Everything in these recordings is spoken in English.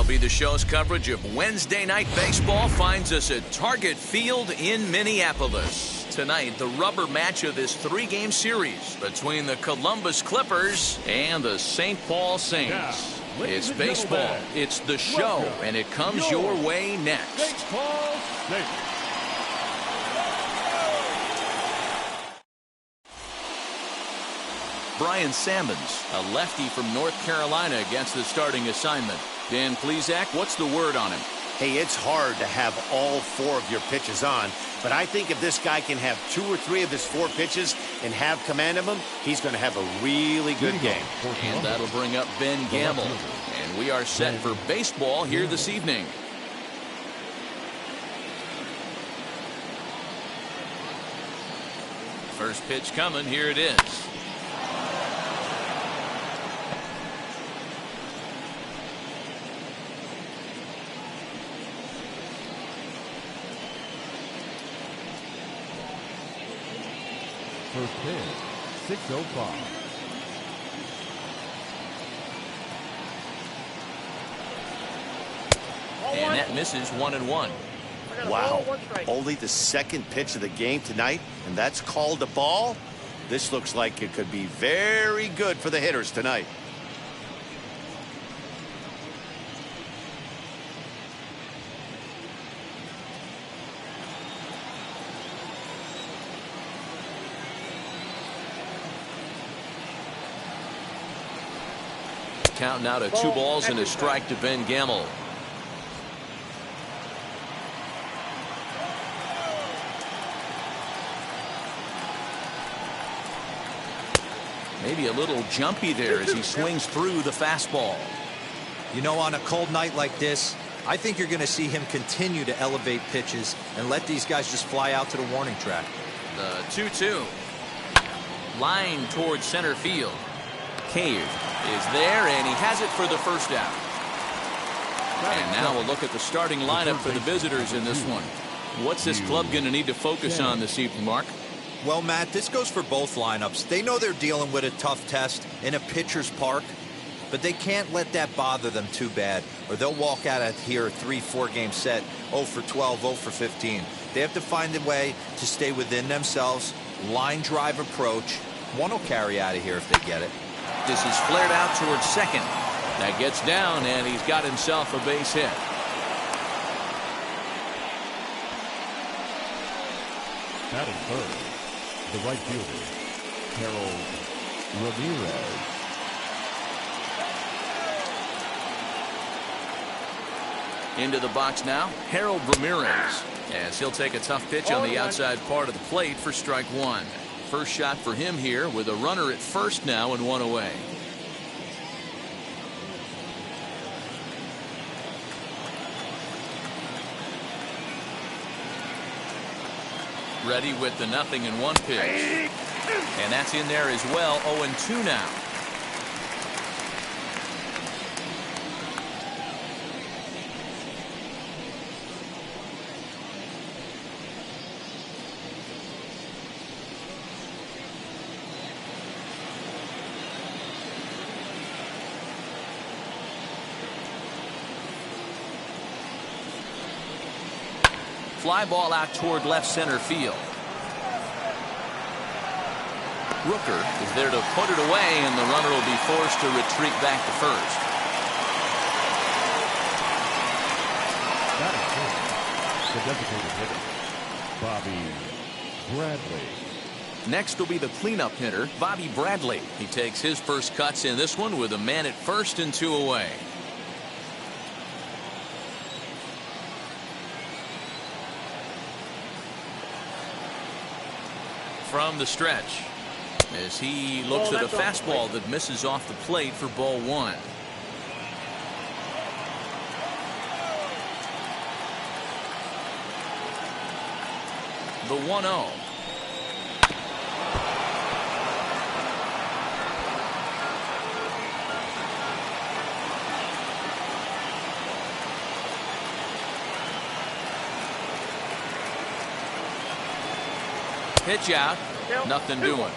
MLB The Show's coverage of Wednesday Night Baseball finds us at Target Field in Minneapolis. Tonight, the rubber match of this three-game series between the Columbus Clippers and the St. Paul Saints. It's baseball, it's the show, and it comes your way next. St. Paul Saints. Brian Sammons, a lefty from North Carolina, against the starting assignment. Dan Plesac, what's the word on him? Hey, it's hard to have all four of your pitches on, but I think if this guy can have 2 or 3 of his 4 pitches and have command of them, he's going to have a really good game. And that'll bring up Ben Gamble. And we are set for baseball here this evening. First pitch coming, here it is. First pitch, 6:05. And that misses 1-1. Wow. Only the second pitch of the game tonight, and that's called a ball? This looks like it could be very good for the hitters tonight. Count now to 2 balls and a strike to Ben Gamble. Maybe a little jumpy there as he swings through the fastball. You know, on a cold night like this, I think you're going to see him continue to elevate pitches and let these guys just fly out to the warning track. The 2-2. Line towards center field. Cave is there, and he has it for the first out. And now we'll look at the starting lineup for the visitors in this one. What's this club going to need to focus on this evening, Mark? Well, Matt, this goes for both lineups. They know they're dealing with a tough test in a pitcher's park, but they can't let that bother them too bad, or they'll walk out of here a 3-4 game set, 0 for 12, 0 for 15. They have to find a way to stay within themselves, line drive approach. One will carry out of here if they get it. This is flared out towards second. That gets down, and he's got himself a base hit. Batting third, the right fielder, Harold Ramirez. Into the box now, Harold Ramirez, as he'll take a tough pitch on the outside part of the plate for strike 1. First shot for him here with a runner at first now and 1 away. Ready with the 0-1 pitch. And that's in there as well. 0-2 now. Fly ball out toward left center field. Rooker is there to put it away, and the runner will be forced to retreat back to first. Batting first, the designated hitter, Bobby Bradley. Next will be the cleanup hitter, Bobby Bradley. He takes his first cuts in this one with a man at first and 2 away. From the stretch, as he looks at a fastball that misses off the plate for ball 1. The 1-0. Pitch out, nothing doing.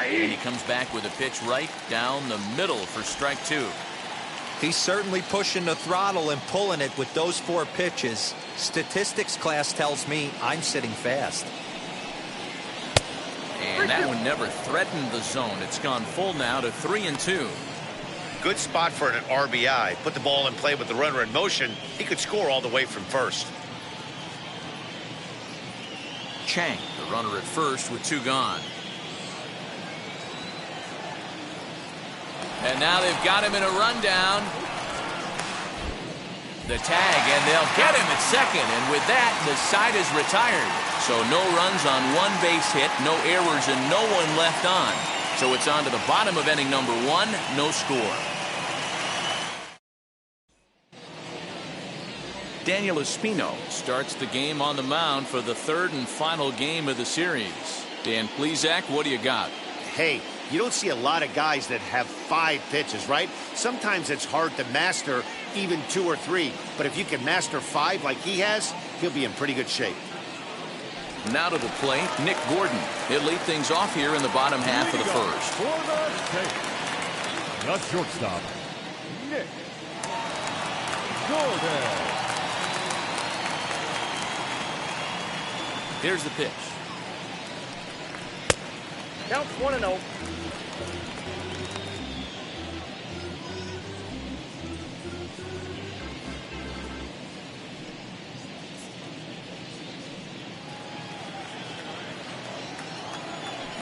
And he comes back with a pitch right down the middle for strike 2. He's certainly pushing the throttle and pulling it with those 4 pitches. Statistics class tells me I'm sitting fast. And that one never threatened the zone. It's gone full now to 3-2. Good spot for an RBI. Put the ball in play with the runner in motion. He could score all the way from first. Chang, the runner at first with 2 gone. And now they've got him in a rundown. The tag, and they'll get him at second. And with that, the side is retired. So no runs on 1 base hit, no errors, and no one left on. So it's on to the bottom of inning number 1, no score. Daniel Espino starts the game on the mound for the 3rd and final game of the series. Dan Plesac, what do you got? Hey, you don't see a lot of guys that have 5 pitches, right? Sometimes it's hard to master even 2 or 3. But if you can master 5 like he has, he'll be in pretty good shape. Now to the plate, Nick Gordon. He'll lead things off here in the bottom half of the first. The shortstop, Nick Gordon. Here's the pitch. Counts 1-0.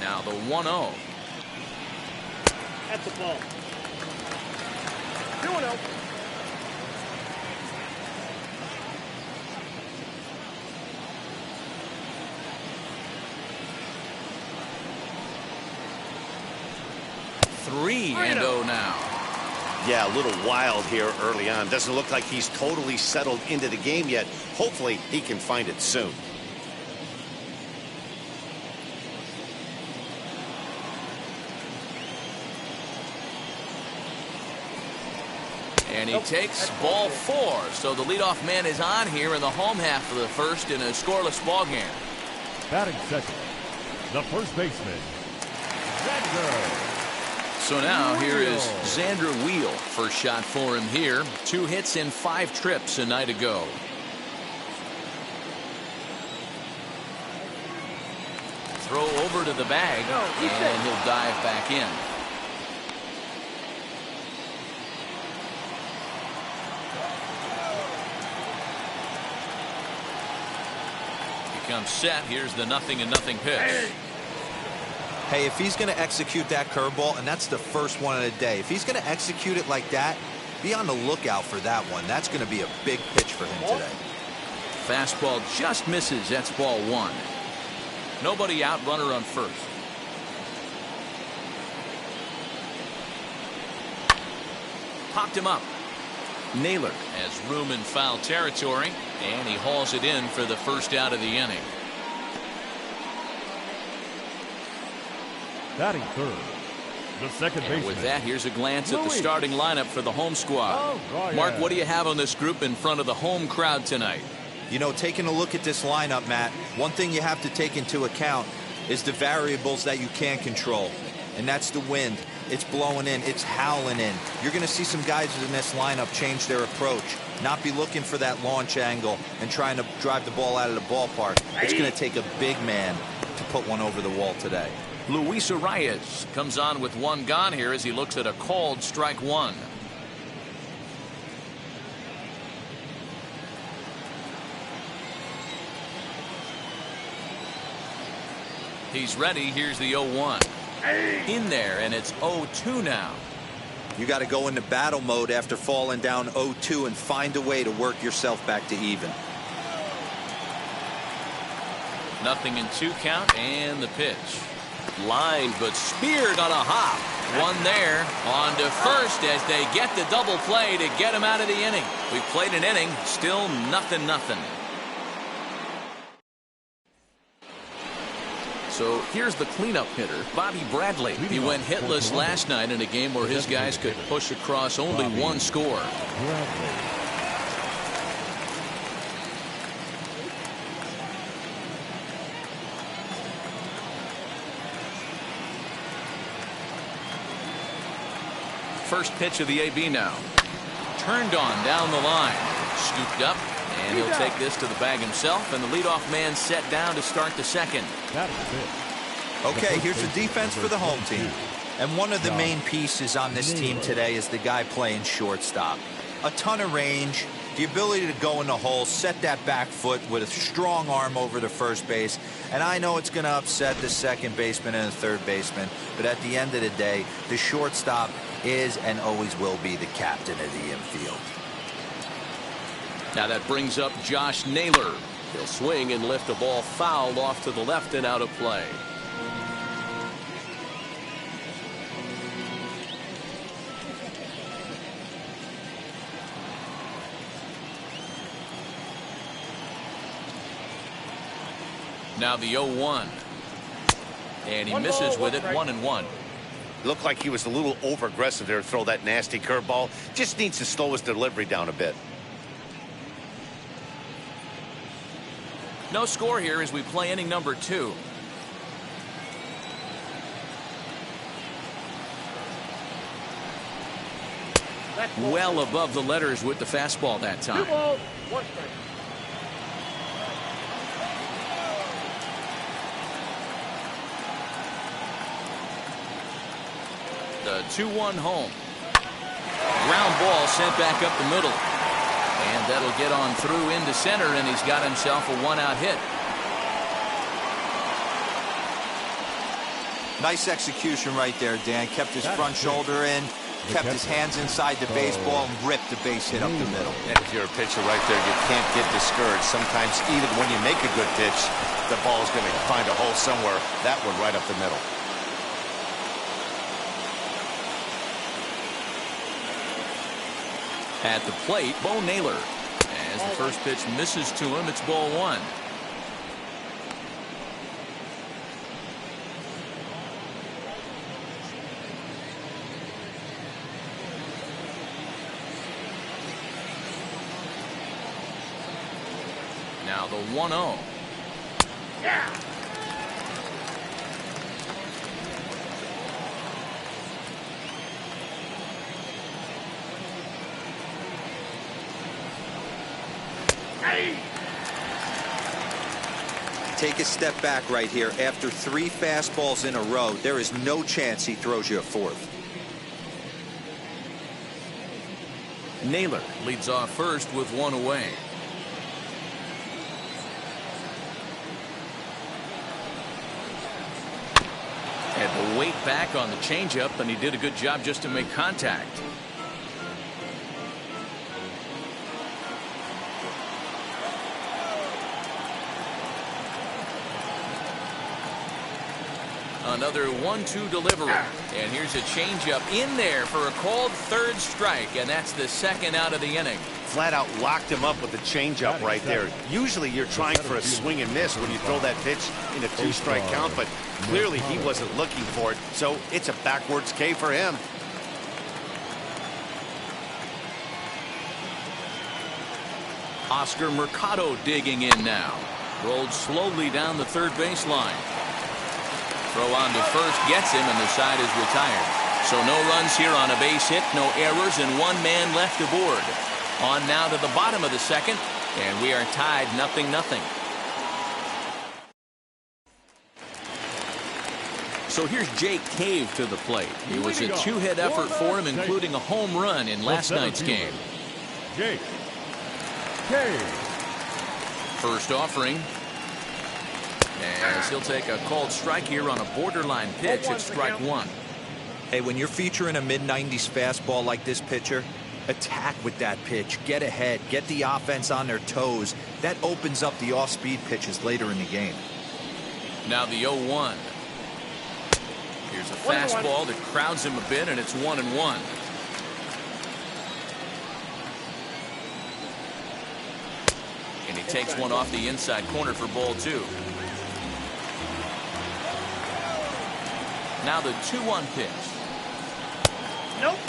Now the 1-0. That's a ball. 2-0. Three and 0 now. Yeah, a little wild here early on. Doesn't look like he's totally settled into the game yet. Hopefully he can find it soon. And he takes ball 4. So the leadoff man is on here in the home half of the first in a scoreless ball game. Batting second, the first baseman, Xander. So now here is Xander Wheel. First shot for him here. 2 hits in 5 trips a night ago. Throw over to the bag, and he'll dive back in. He comes set. Here's the 0-0 pitch. Hey, if he's going to execute that curveball, and that's the first one of the day, if he's going to execute it like that, be on the lookout for that one. That's going to be a big pitch for him today. Fastball just misses. That's ball 1. Nobody out, runner on first. Popped him up. Naylor has room in foul territory, and he hauls it in for the first out of the inning. Batting third, the second baseman. With that, here's a glance at the starting lineup for the home squad. Mark, what do you have on this group in front of the home crowd tonight? You know, taking a look at this lineup, Matt, one thing you have to take into account is the variables that you can't control. And that's the wind. It's blowing in. It's howling in. You're going to see some guys in this lineup change their approach, not be looking for that launch angle and trying to drive the ball out of the ballpark. It's going to take a big man to put one over the wall today. Luis Arias comes on with 1 gone here as he looks at a called strike 1. He's ready. Here's the 0-1. In there, and it's 0-2 now. You got to go into battle mode after falling down 0-2 and find a way to work yourself back to even. 0-2 count, and the pitch. Line, but speared on a hop. One there. On to first as they get the double play to get him out of the inning. We've played an inning. Still 0-0. So here's the cleanup hitter, Bobby Bradley. He went hitless last night in a game where his guys could push across only 1 score. first pitch of the AB now. Turned on down the line. Scooped up, and he'll take this to the bag himself, and the leadoff man set down to start the second. That is it. Okay, here's the defense for the home team. And one of the main pieces on this team today is the guy playing shortstop. A ton of range, the ability to go in the hole, set that back foot with a strong arm over the first base. And I know it's going to upset the second baseman and the third baseman, but at the end of the day, the shortstop is and always will be the captain of the infield. Now that brings up Josh Naylor. He'll swing and lift a ball foul off to the left and out of play. Now the 0-1. And he misses with it, 1-1. Looked like he was a little over aggressive there to throw that nasty curveball. Just needs to slow his delivery down a bit. No score here as we play inning number 2. Well above the letters with the fastball that time. 2 balls, 1 strike. The 2-1 home. Ground ball sent back up the middle. And that'll get on through into center, and he's got himself a 1-out hit. Nice execution right there, Dan. Kept his front shoulder in, kept his hands inside the baseball, and ripped the base hit up the middle. And if you're a pitcher right there, you can't get discouraged. Sometimes even when you make a good pitch, the ball is going to find a hole somewhere. That one right up the middle. At the plate, Bo Naylor. As the first pitch misses to him, it's ball 1. Now the 1-0. Yeah. Take a step back right here. After 3 fastballs in a row, there is no chance he throws you a 4th. Naylor leads off first with 1 away. Had to wait back on the changeup, and he did a good job just to make contact. Another 1-2 delivery. And here's a changeup in there for a called 3rd strike, and that's the 2nd out of the inning. Flat out locked him up with the changeup right there. Usually you're trying for a swing and miss when you throw that pitch in a 2-strike count, but clearly he wasn't looking for it, so it's a backwards K for him. Oscar Mercado digging in now. Rolled slowly down the third baseline. Throw on to first gets him, and the side is retired. So no runs here on a base hit, no errors, and 1 man left aboard. On now to the bottom of the second, and we are tied 0-0. So here's Jake Cave to the plate. It was a 2-hit effort for him, including a home run in last night's game. Jake Cave. First offering. As he'll take a called strike here on a borderline pitch at strike 1. Hey, when you're featuring a mid-90s fastball like this pitcher, attack with that pitch. Get ahead. Get the offense on their toes. That opens up the off-speed pitches later in the game. Now the 0-1. Here's a fastball that crowds him a bit, and it's 1-1. And he takes one off the inside corner for ball 2. Now the 2-1 pitch. Nope.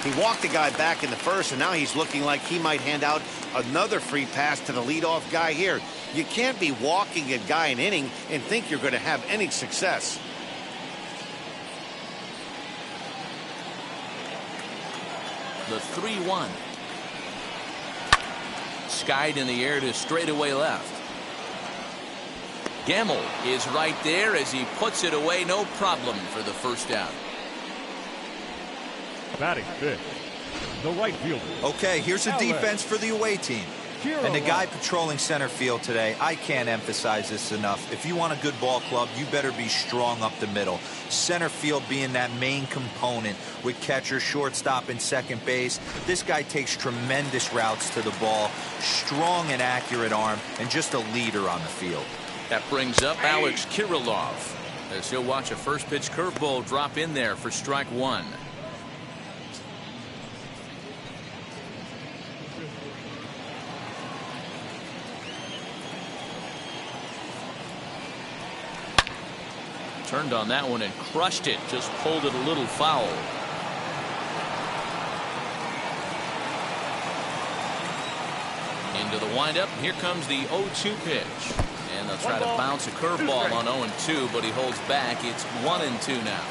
He walked the guy back in the first, and now he's looking like he might hand out another free pass to the leadoff guy here. You can't be walking a guy an inning and think you're going to have any success. The 3-1. Skied in the air to straightaway left. Gemmel is right there as he puts it away, no problem for the first out. Batting fifth, the right fielder. Okay, here's a Ellis. defense for the away team. And the guy patrolling center field today, I can't emphasize this enough. If you want a good ball club, you better be strong up the middle. Center field being that main component with catcher, shortstop, and second base. This guy takes tremendous routes to the ball, strong and accurate arm, and just a leader on the field. That brings up Alex Kirilloff as he'll watch a first pitch curveball drop in there for strike one. Turned on that one and crushed it. Just pulled it a little foul. Into the windup. Here comes the 0-2 pitch. And they'll try to bounce a curveball on 0-2, but he holds back. It's 1-2 now.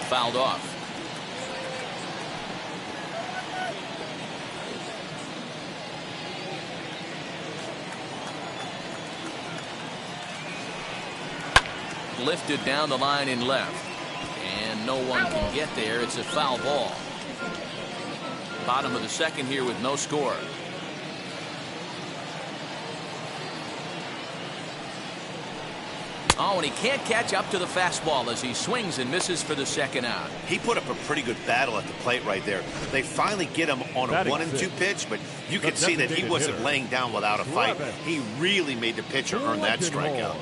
Fouled off. Lifted down the line in left, and no one can get there. It's a foul ball. Bottom of the second here with no score. Oh, and he can't catch up to the fastball as he swings and misses for the second out. He put up a pretty good battle at the plate right there. They finally get him on a 1-2 pitch, but you could see that he wasn't laying down without a fight. He really made the pitcher earn that strikeout.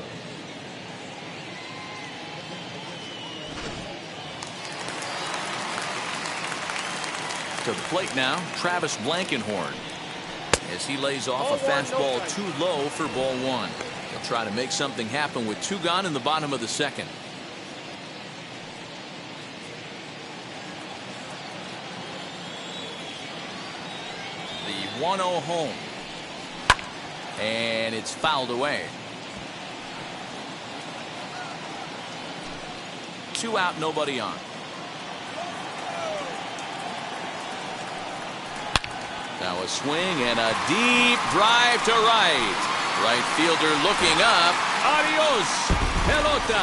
To the plate now, Travis Blankenhorn, as he lays off a fastball too low for ball one. He'll try to make something happen with two gone in the bottom of the second. The 1-0 home, and it's fouled away. 2 out, nobody on. Now a swing and a deep drive to right. Right fielder looking up. Adios, pelota.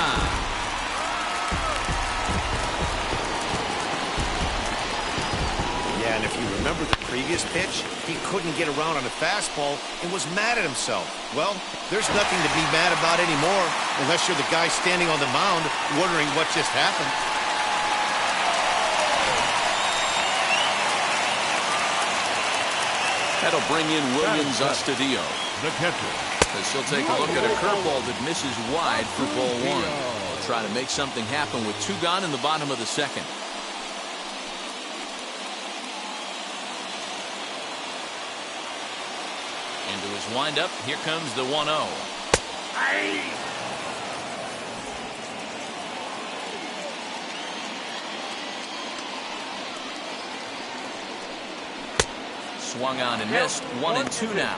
Yeah, and if you remember the previous pitch, he couldn't get around on a fastball and was mad at himself. Well, there's nothing to be mad about anymore unless you're the guy standing on the mound wondering what just happened. That'll bring in Williams Astudillo. The catcher. As he'll take a look at a curveball that misses wide for ball one. He'll try to make something happen with two gone in the bottom of the second. Into his windup. Here comes the 1-0. Swung on and missed. 1-2 now.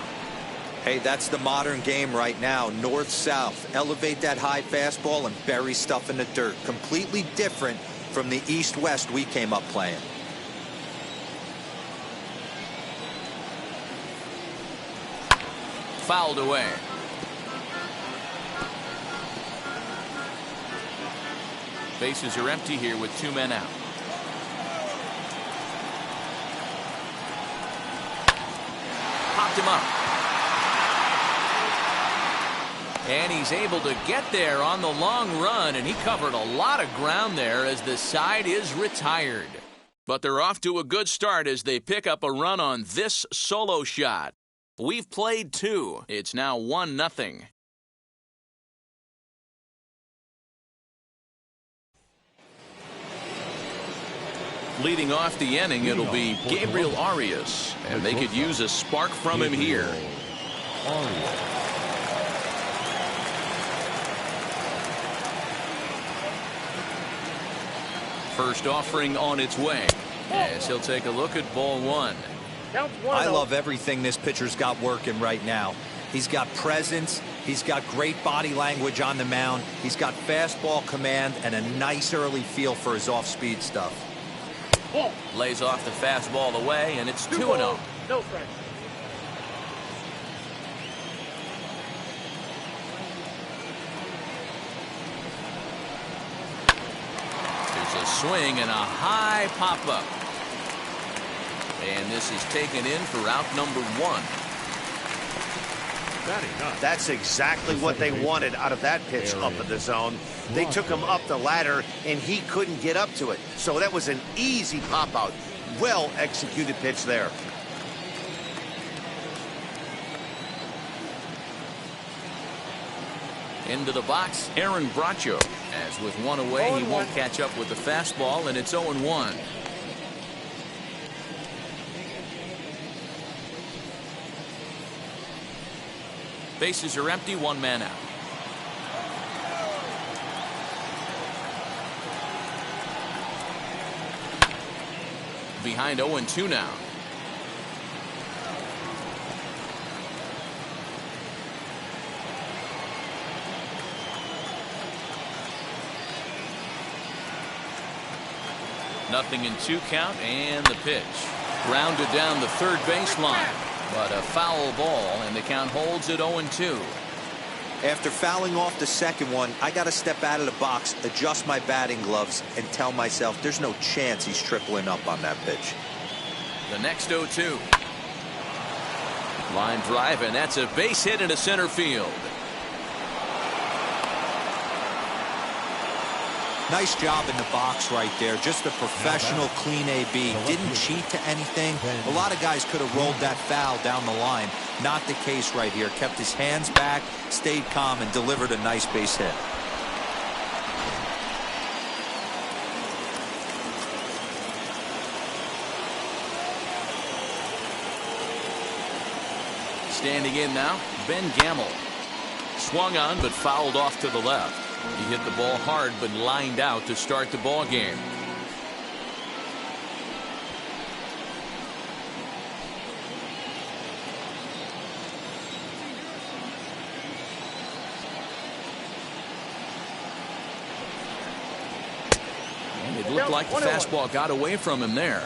Hey, that's the modern game right now. North-south. Elevate that high fastball and bury stuff in the dirt. Completely different from the east-west we came up playing. Fouled away. Bases are empty here with 2 men out. Popped him up. And he's able to get there on the long run, and he covered a lot of ground there as the side is retired. But they're off to a good start as they pick up a run on this solo shot. We've played 2. It's now 1-0. Leading off the inning, it'll be Gabriel Arias, and they could use a spark from him here. First offering on its way, as he'll take a look at ball one. I love everything this pitcher's got working right now. He's got presence. He's got great body language on the mound. He's got fastball command and a nice early feel for his off-speed stuff. Lays off the fastball away, and it's 2-0. No strike. There's a swing and a high pop-up. And this is taken in for out number 1. That's exactly what they wanted out of that pitch up in the zone. They took him up the ladder, and he couldn't get up to it. So that was an easy pop-out. Well-executed pitch there. Into the box, Aaron Bracho. As with one away, he won't catch up with the fastball, and it's 0-1. Bases are empty, 1 man out. Behind 0-2 now. Nothing in 2 count, and the pitch. Grounded down the third baseline. But a foul ball, and the count holds at 0-2. After fouling off the second one, I got to step out of the box, adjust my batting gloves, and tell myself there's no chance he's tripling up on that pitch. The next 0-2. Line drive, and that's a base hit into center field. Nice job in the box right there. Just a professional, clean AB. Didn't cheat to anything. A lot of guys could have rolled that foul down the line. Not the case right here. Kept his hands back, stayed calm, and delivered a nice base hit. Standing in now, Ben Gamel. Swung on, but fouled off to the left. He hit the ball hard, but lined out to start the ball game. And it looked like the fastball got away from him there.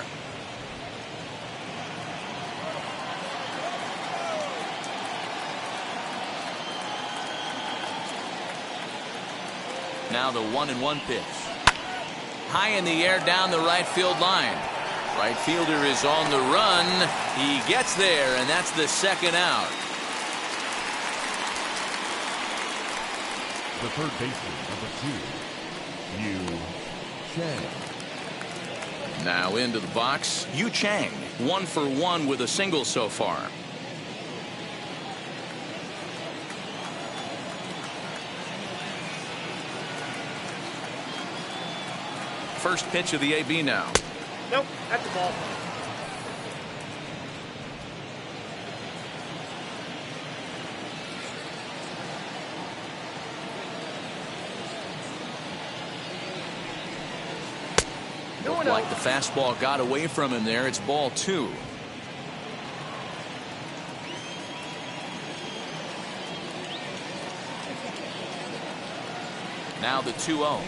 Now the 1-1 pitch. High in the air down the right field line. Right fielder is on the run. He gets there, and that's the second out. The third baseman, number 2, Yu Chang. Now into the box, Yu Chang. 1 for 1 with a single so far. First pitch of the AB now. Nope, that's the ball. Looked like the fastball got away from him there. It's ball 2. Now the 2-0.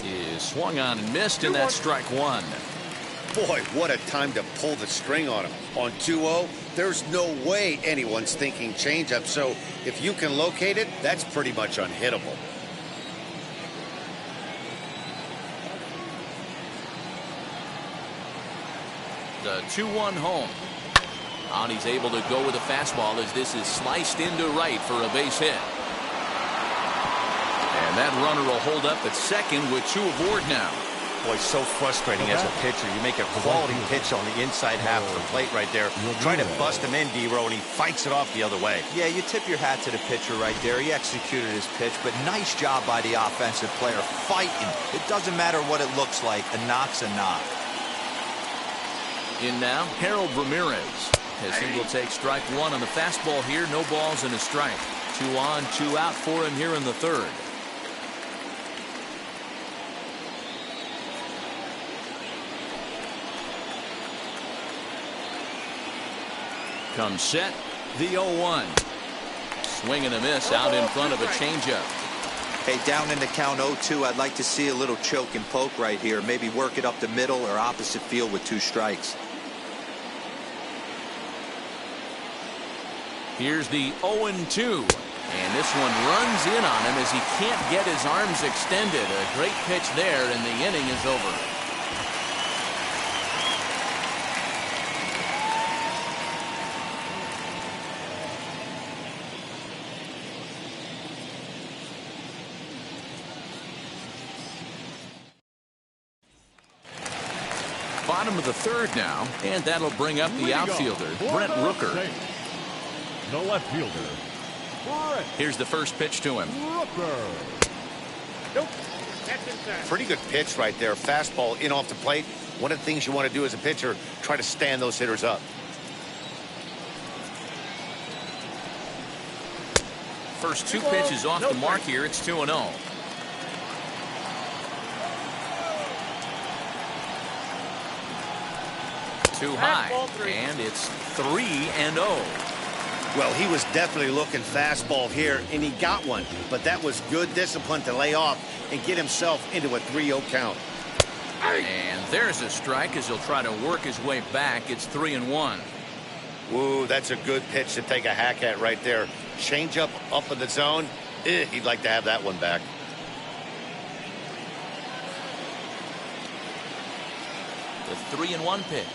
Is swung on and missed, and that's strike 1. Boy, what a time to pull the string on him. On 2-0, there's no way anyone's thinking changeup, so if you can locate it, that's pretty much unhittable. The 2-1 home. And he's able to go with a fastball as this is sliced into right for a base hit. And that runner will hold up at second with 2 aboard now. Boy, so frustrating as a pitcher. You make a quality pitch on the inside half of the plate right there. Try to bust him in, D-Row, and he fights it off the other way. Yeah, you tip your hat to the pitcher right there. He executed his pitch, but nice job by the offensive player fighting. It doesn't matter what it looks like. A knock's a knock. In now, Harold Ramirez. As he will take strike 1 on the fastball here. No balls and a strike. 2 on, 2 out for him here in the third. Comes set, the 0-1. Swing and a miss out in front of a changeup. Hey, down in the count 0-2, I'd like to see a little choke and poke right here. Maybe work it up the middle or opposite field with 2 strikes. Here's the 0-2. And this one runs in on him as he can't get his arms extended. A great pitch there, and the inning is over. Bottom of the third now, and that'll bring up the outfielder, Brent Rooker. The left fielder, Brent Here's the first pitch to him. Rooker. Nope. That's inside. Pretty good pitch right there. Fastball in off the plate. One of the things you want to do as a pitcher, try to stand those hitters up. First 2 pitches off the mark here. It's 2-0. Too high, and it's 3-0. Well, he was definitely looking fastball here, and he got one. But that was good discipline to lay off and get himself into a 3-0 count. And there's a strike as he'll try to work his way back. It's 3-1. Ooh, that's a good pitch to take a hack at right there. Change up in the zone. He'd like to have that one back. The 3-1 pitch.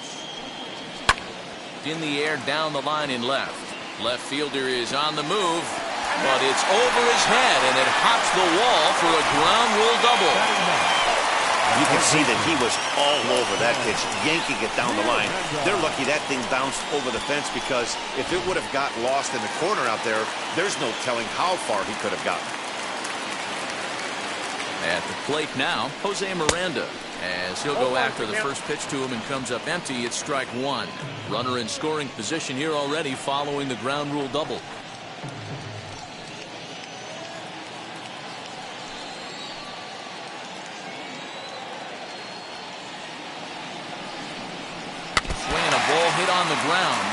In the air, down the line in left. Left fielder is on the move, but it's over his head, and it hops the wall for a ground rule double. You can see that he was all over that pitch, yanking it down the line. They're lucky that thing bounced over the fence, because if it would have got lost in the corner out there, there's no telling how far he could have gotten. At the plate now, Jose Miranda, as he'll go after the first pitch to him and comes up empty. It's strike 1. Runner in scoring position here already following the ground rule double. Swinging a ball hit on the ground.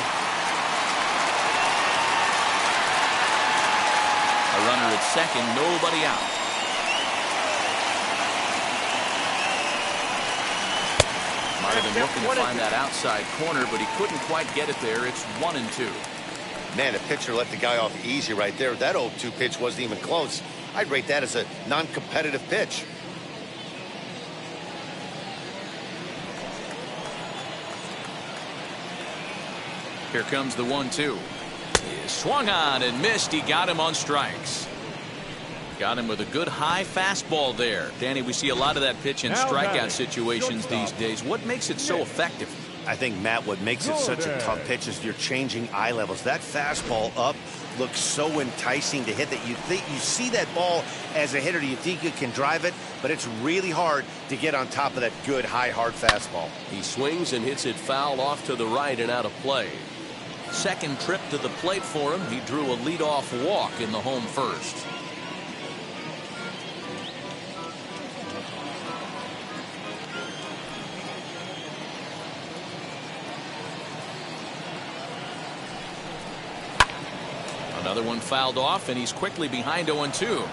A runner at second, nobody out. Might have been looking to find that outside corner, but he couldn't quite get it there. It's 1-2. Man, the pitcher let the guy off easy right there. That 0-2 pitch wasn't even close. I'd rate that as a non-competitive pitch. Here comes the 1-2. He swung on and missed. He got him on strikes. Got him with a good high fastball there. Danny, we see a lot of that pitch in strikeout situations these days. What makes it so effective? I think, Matt, what makes it such a tough pitch is you're changing eye levels. That fastball up looks so enticing to hit that you see that ball as a hitter, you think you can drive it, but it's really hard to get on top of that good high hard fastball. He swings and hits it foul off to the right and out of play. Second trip to the plate for him. He drew a leadoff walk in the home first. Another one fouled off, and he's quickly behind 0-2.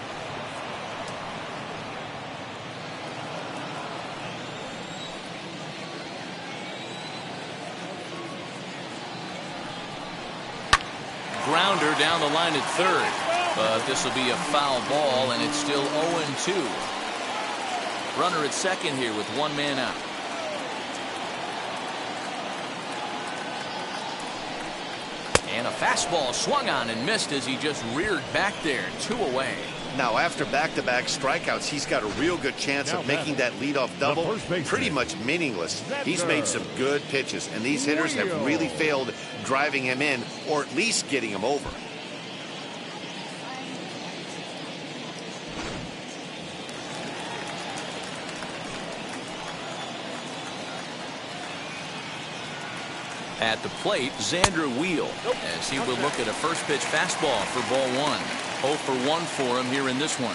Grounder down the line at third, but this will be a foul ball, and it's still 0-2. Runner at second here with one man out. And a fastball swung on and missed as he just reared back there. 2 away. Now, after back-to-back strikeouts, he's got a real good chance of making that leadoff double pretty much meaningless. He's made some good pitches, and these hitters have really failed driving him in, or at least getting him over. At the plate, Xander Wheel, as he will look at a first pitch fastball for ball 1. 0 for 1 for him here in this one.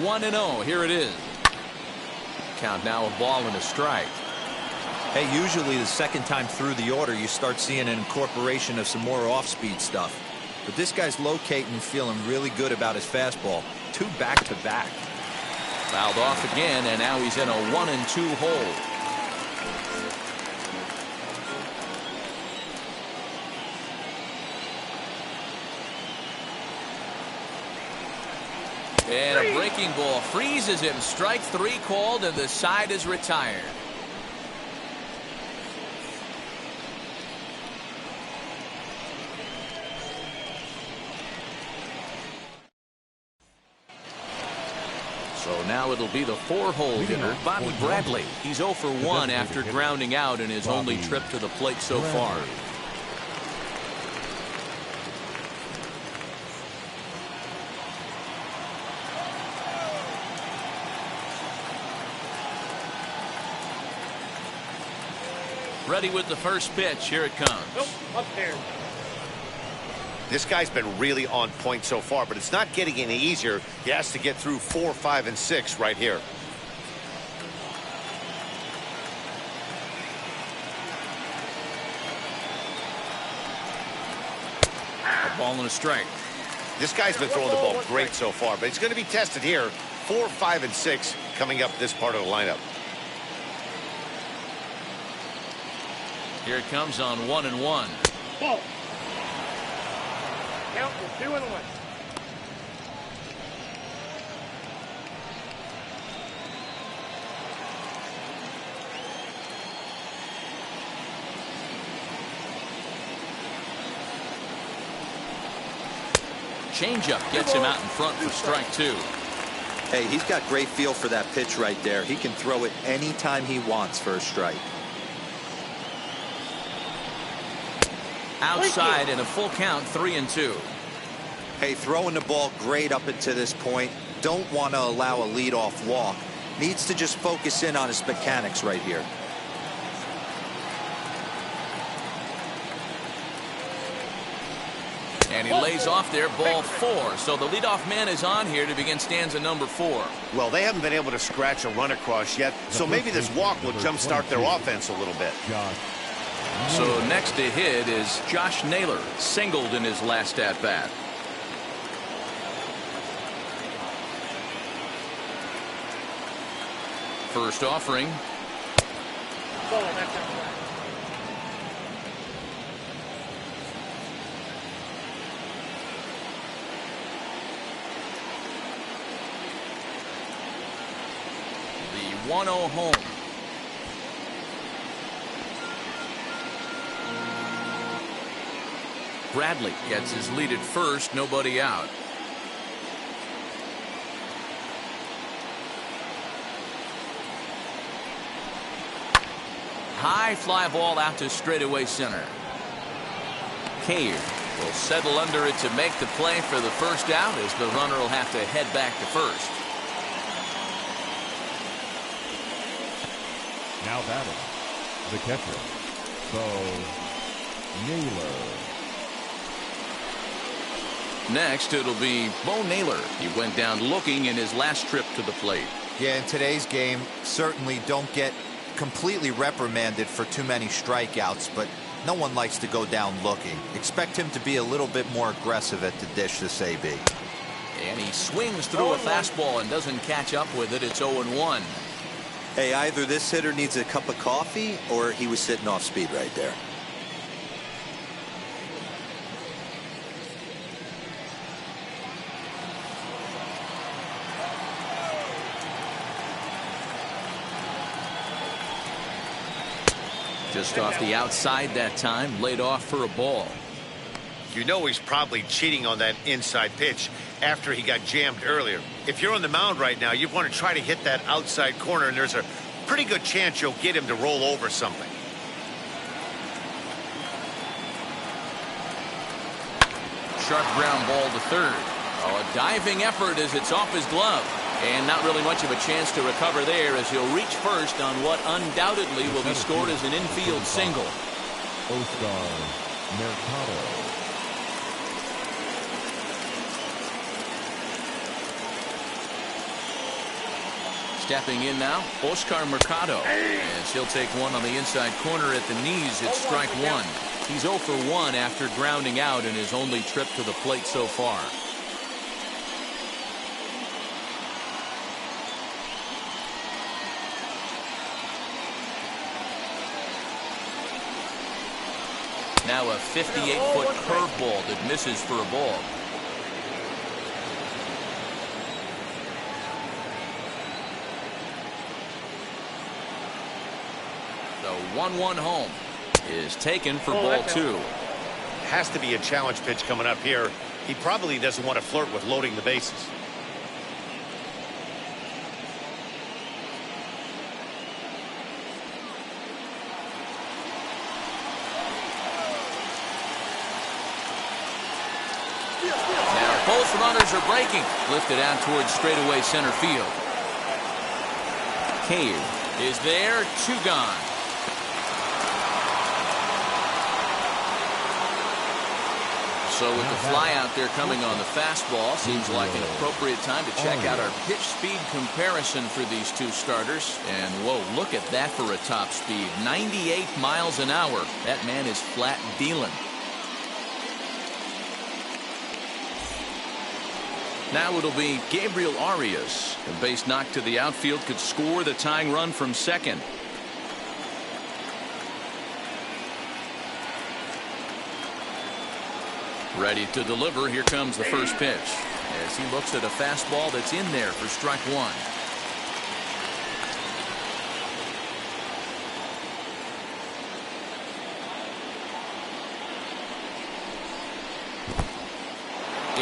One and 0. Here it is. Count now, a ball and a strike. Hey, usually the second time through the order, you start seeing an incorporation of some more off-speed stuff. But this guy's locating, feeling really good about his fastball. 2 back-to-back. Fouled off again, and now he's in a 1-2 hole. And a breaking ball freezes him. Strike 3 called, and the side is retired. So now it'll be the 4-hole hitter, Bobby Bradley. He's 0 for 1 after grounding out in his only trip to the plate so far. Ready with the first pitch. Here it comes. Nope, up there. This guy's been really on point so far, but it's not getting any easier. He has to get through 4, 5, and 6 right here. A ball and a strike. This guy's been throwing the ball great so far, but it's going to be tested here. 4, 5, and 6 coming up this part of the lineup. Here it comes on 1-1. Ball. Count is 2-1. Changeup gets him out in front for strike 2. Hey, he's got great feel for that pitch right there. He can throw it anytime he wants for a strike. Outside and a full count, 3-2. Hey, throwing the ball great up until this point. Don't want to allow a leadoff walk. Needs to just focus in on his mechanics right here. And he lays off there, ball 4. So the leadoff man is on here to begin stanza number 4. Well, they haven't been able to scratch a run across yet, so maybe this walk will jumpstart their offense a little bit. So next to hit is Josh Naylor, singled in his last at-bat. First offering. Ball, that's outside. The 1-0 home. Bradley gets his lead at first, nobody out. High fly ball out to straightaway center. Cave will settle under it to make the play for the first out, as the runner will have to head back to first. Now batting, the catcher, Bo Naylor. Next, it'll be Bo Naylor. He went down looking in his last trip to the plate. Yeah, in today's game, certainly don't get completely reprimanded for too many strikeouts, but no one likes to go down looking. Expect him to be a little bit more aggressive at the dish this AB. And he swings through a fastball and doesn't catch up with it. It's 0-1. Hey, either this hitter needs a cup of coffee or he was sitting off speed right there. Just off the outside that time, laid off for a ball. You know he's probably cheating on that inside pitch after he got jammed earlier. If you're on the mound right now, you want to try to hit that outside corner, and there's a pretty good chance you'll get him to roll over something. Sharp ground ball to third. Oh, a diving effort as it's off his glove. And not really much of a chance to recover there, as he'll reach first on what undoubtedly will be scored as an infield single. Oscar Mercado. Stepping in now, Oscar Mercado. As he'll take one on the inside corner at the knees. It's strike one. He's 0 for 1 after grounding out in his only trip to the plate so far. Now a 58-foot curveball that misses for a ball. The 1-1 home is taken for ball 2. Has to be a challenge pitch coming up here. He probably doesn't want to flirt with loading the bases. Now both runners are breaking. Lifted out towards straightaway center field. Cave is there. 2 gone. So with the fly out there coming on the fastball, seems like an appropriate time to check out our pitch speed comparison for these two starters. And whoa, look at that for a top speed. 98 miles an hour. That man is flat dealing. Now it'll be Gabriel Arias. A base knock to the outfield could score the tying run from second. Ready to deliver. Here comes the first pitch as he looks at a fastball that's in there for strike one.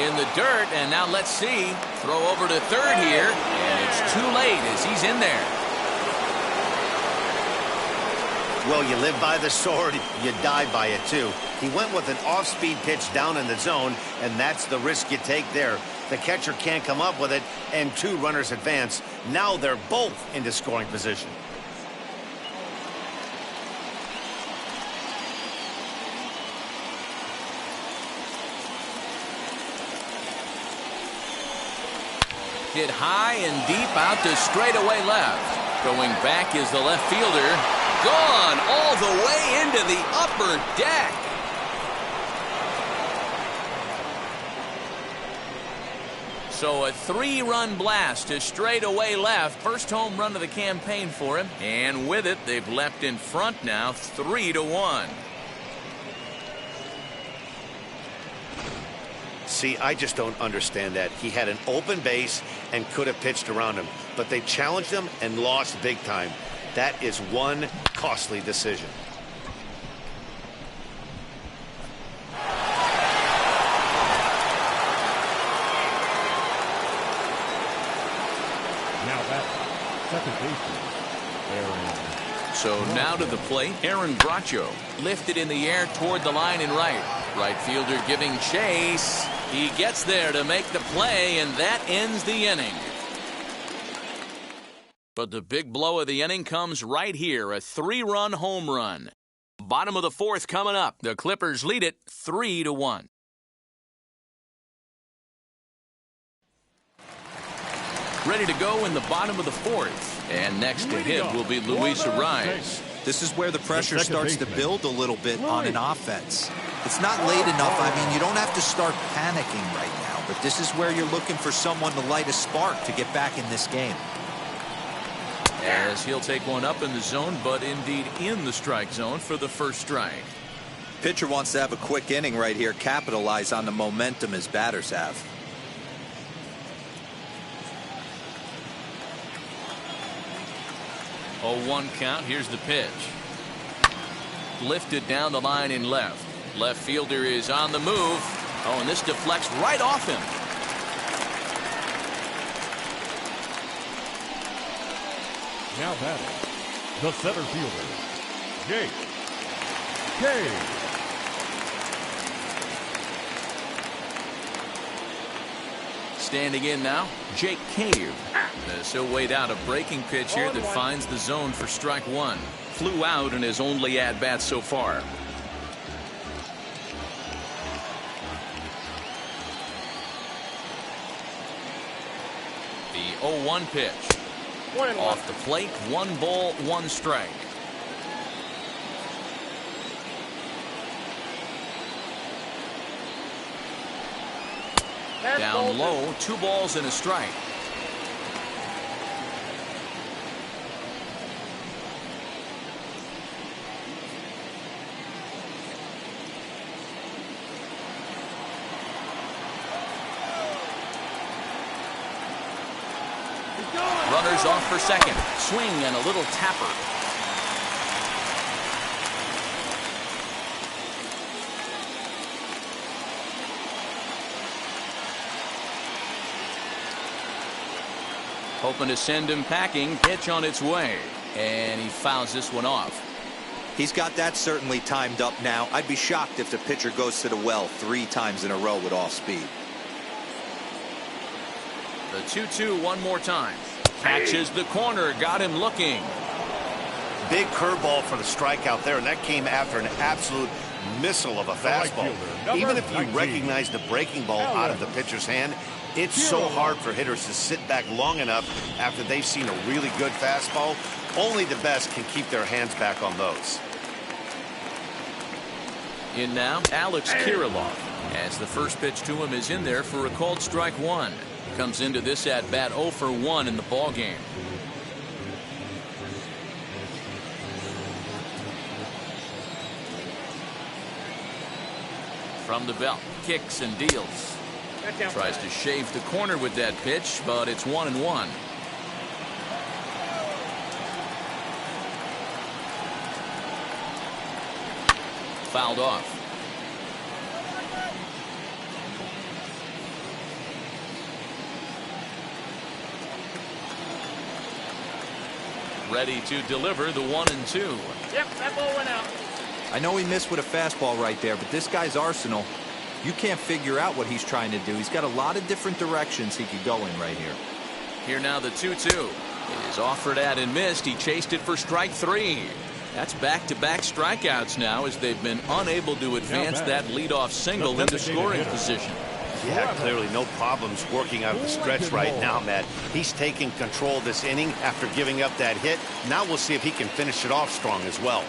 In the dirt, and now let's see. Throw over to third here, and it's too late as he's in there. Well, you live by the sword, you die by it too. He went with an off-speed pitch down in the zone, and that's the risk you take there. The catcher can't come up with it, and 2 runners advance. Now they're both into scoring position. Hit high and deep out to straightaway left. Going back is the left fielder. Gone all the way into the upper deck. So a 3-run blast to straightaway left. First home run of the campaign for him. And with it, they've leapt in front now 3-1. See, I just don't understand that. He had an open base and could have pitched around him, but they challenged him and lost big time. That is one costly decision. Now that's second baseman, Aaron. So now to the plate, Aaron Bracho. Lifted in the air toward the line and right. Right fielder giving chase. He gets there to make the play, and that ends the inning. But the big blow of the inning comes right here, a 3-run home run. Bottom of the 4th coming up. The Clippers lead it 3-1. Ready to go in the bottom of the 4th. And next to him will be Luis Arraez. This is where the pressure starts to build a little bit on an offense. It's not late enough. I mean, you don't have to start panicking right now, but this is where you're looking for someone to light a spark to get back in this game. As he'll take one up in the zone, but indeed in the strike zone for the first strike. Pitcher wants to have a quick inning right here, capitalize on the momentum his batters have. Oh, 1 count. Here's the pitch. Lifted down the line in left. Left fielder is on the move. Oh, and this deflects right off him. Now batting, the center fielder, Jake Cave. Standing in now, Jake Cave. As he'll wait out a breaking pitch here that finds the zone for strike one. Flew out in his only at-bat so far. The 0-1 pitch. 1 and 1. Off the plate, 1 ball, 1 strike. Down low, 2 balls and a strike. Runners off for second. Swing and a little tapper. Hoping to send him packing. Pitch on its way. And he fouls this one off. He's got that certainly timed up now. I'd be shocked if the pitcher goes to the well 3 times in a row with off speed. The 2-2 one more time. Catches the corner. Got him looking. Big curveball for the strikeout there, and that came after an absolute missile of a fastball. Even if you recognize the breaking ball out of the pitcher's hand, it's so hard for hitters to sit back long enough after they've seen a really good fastball. Only the best can keep their hands back on those. In now, Alex Kirilloff, as the first pitch to him is in there for a called strike 1. Comes into this at bat 0 for 1 in the ball game. From the belt, kicks and deals. Tries to shave the corner with that pitch, but it's 1-1. Fouled off. Ready to deliver the 1-2. Yep, that ball went out. I know he missed with a fastball right there, but this guy's arsenal, you can't figure out what he's trying to do. He's got a lot of different directions he could go in right here. Here now the 2-2. It is offered at and missed. He chased it for strike 3. That's back-to-back strikeouts now as they've been unable to advance that leadoff single into scoring position. Yeah, clearly no problems working out of the stretch right now, Matt. He's taking control of this inning after giving up that hit. Now we'll see if he can finish it off strong as well.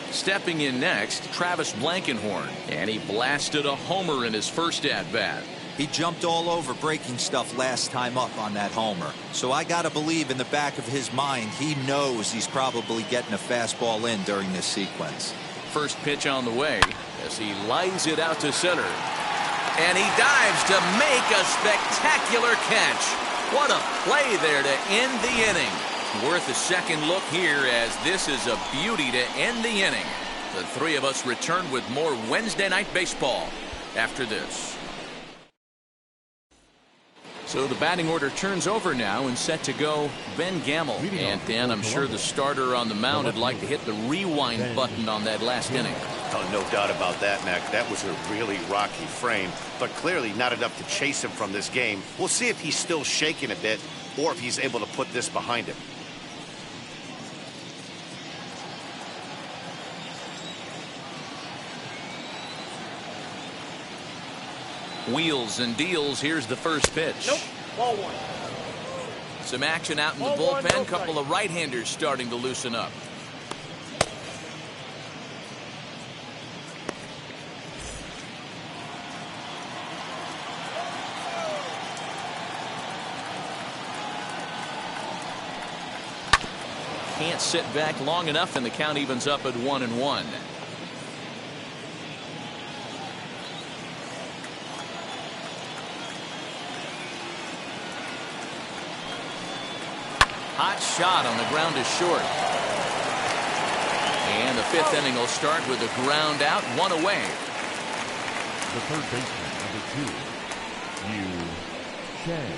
Stepping in next, Travis Blankenhorn, and he blasted a homer in his first at-bat. He jumped all over breaking stuff last time up on that homer. So I got to believe in the back of his mind he knows he's probably getting a fastball in during this sequence. First pitch on the way as he lines it out to center. And he dives to make a spectacular catch. What a play there to end the inning. Worth a second look here as this is a beauty to end the inning. The three of us return with more Wednesday Night Baseball after this. So the batting order turns over now and set to go Ben Gamel. And Dan, I'm sure the starter on the mound would like to hit the rewind button on that last inning. Oh, no doubt about that, Mac. That was a really rocky frame, but clearly not enough to chase him from this game. We'll see if he's still shaking a bit or if he's able to put this behind him. Wheels and deals. Here's the first pitch. Nope. Ball 1. Some action out in the bullpen. Couple of right-handers starting to loosen up. Can't sit back long enough, and the count evens up at 1-1. Hot shot on the ground is short. And the fifth inning will start with a ground out, 1 away. The third baseman, number 2, Yu Chang.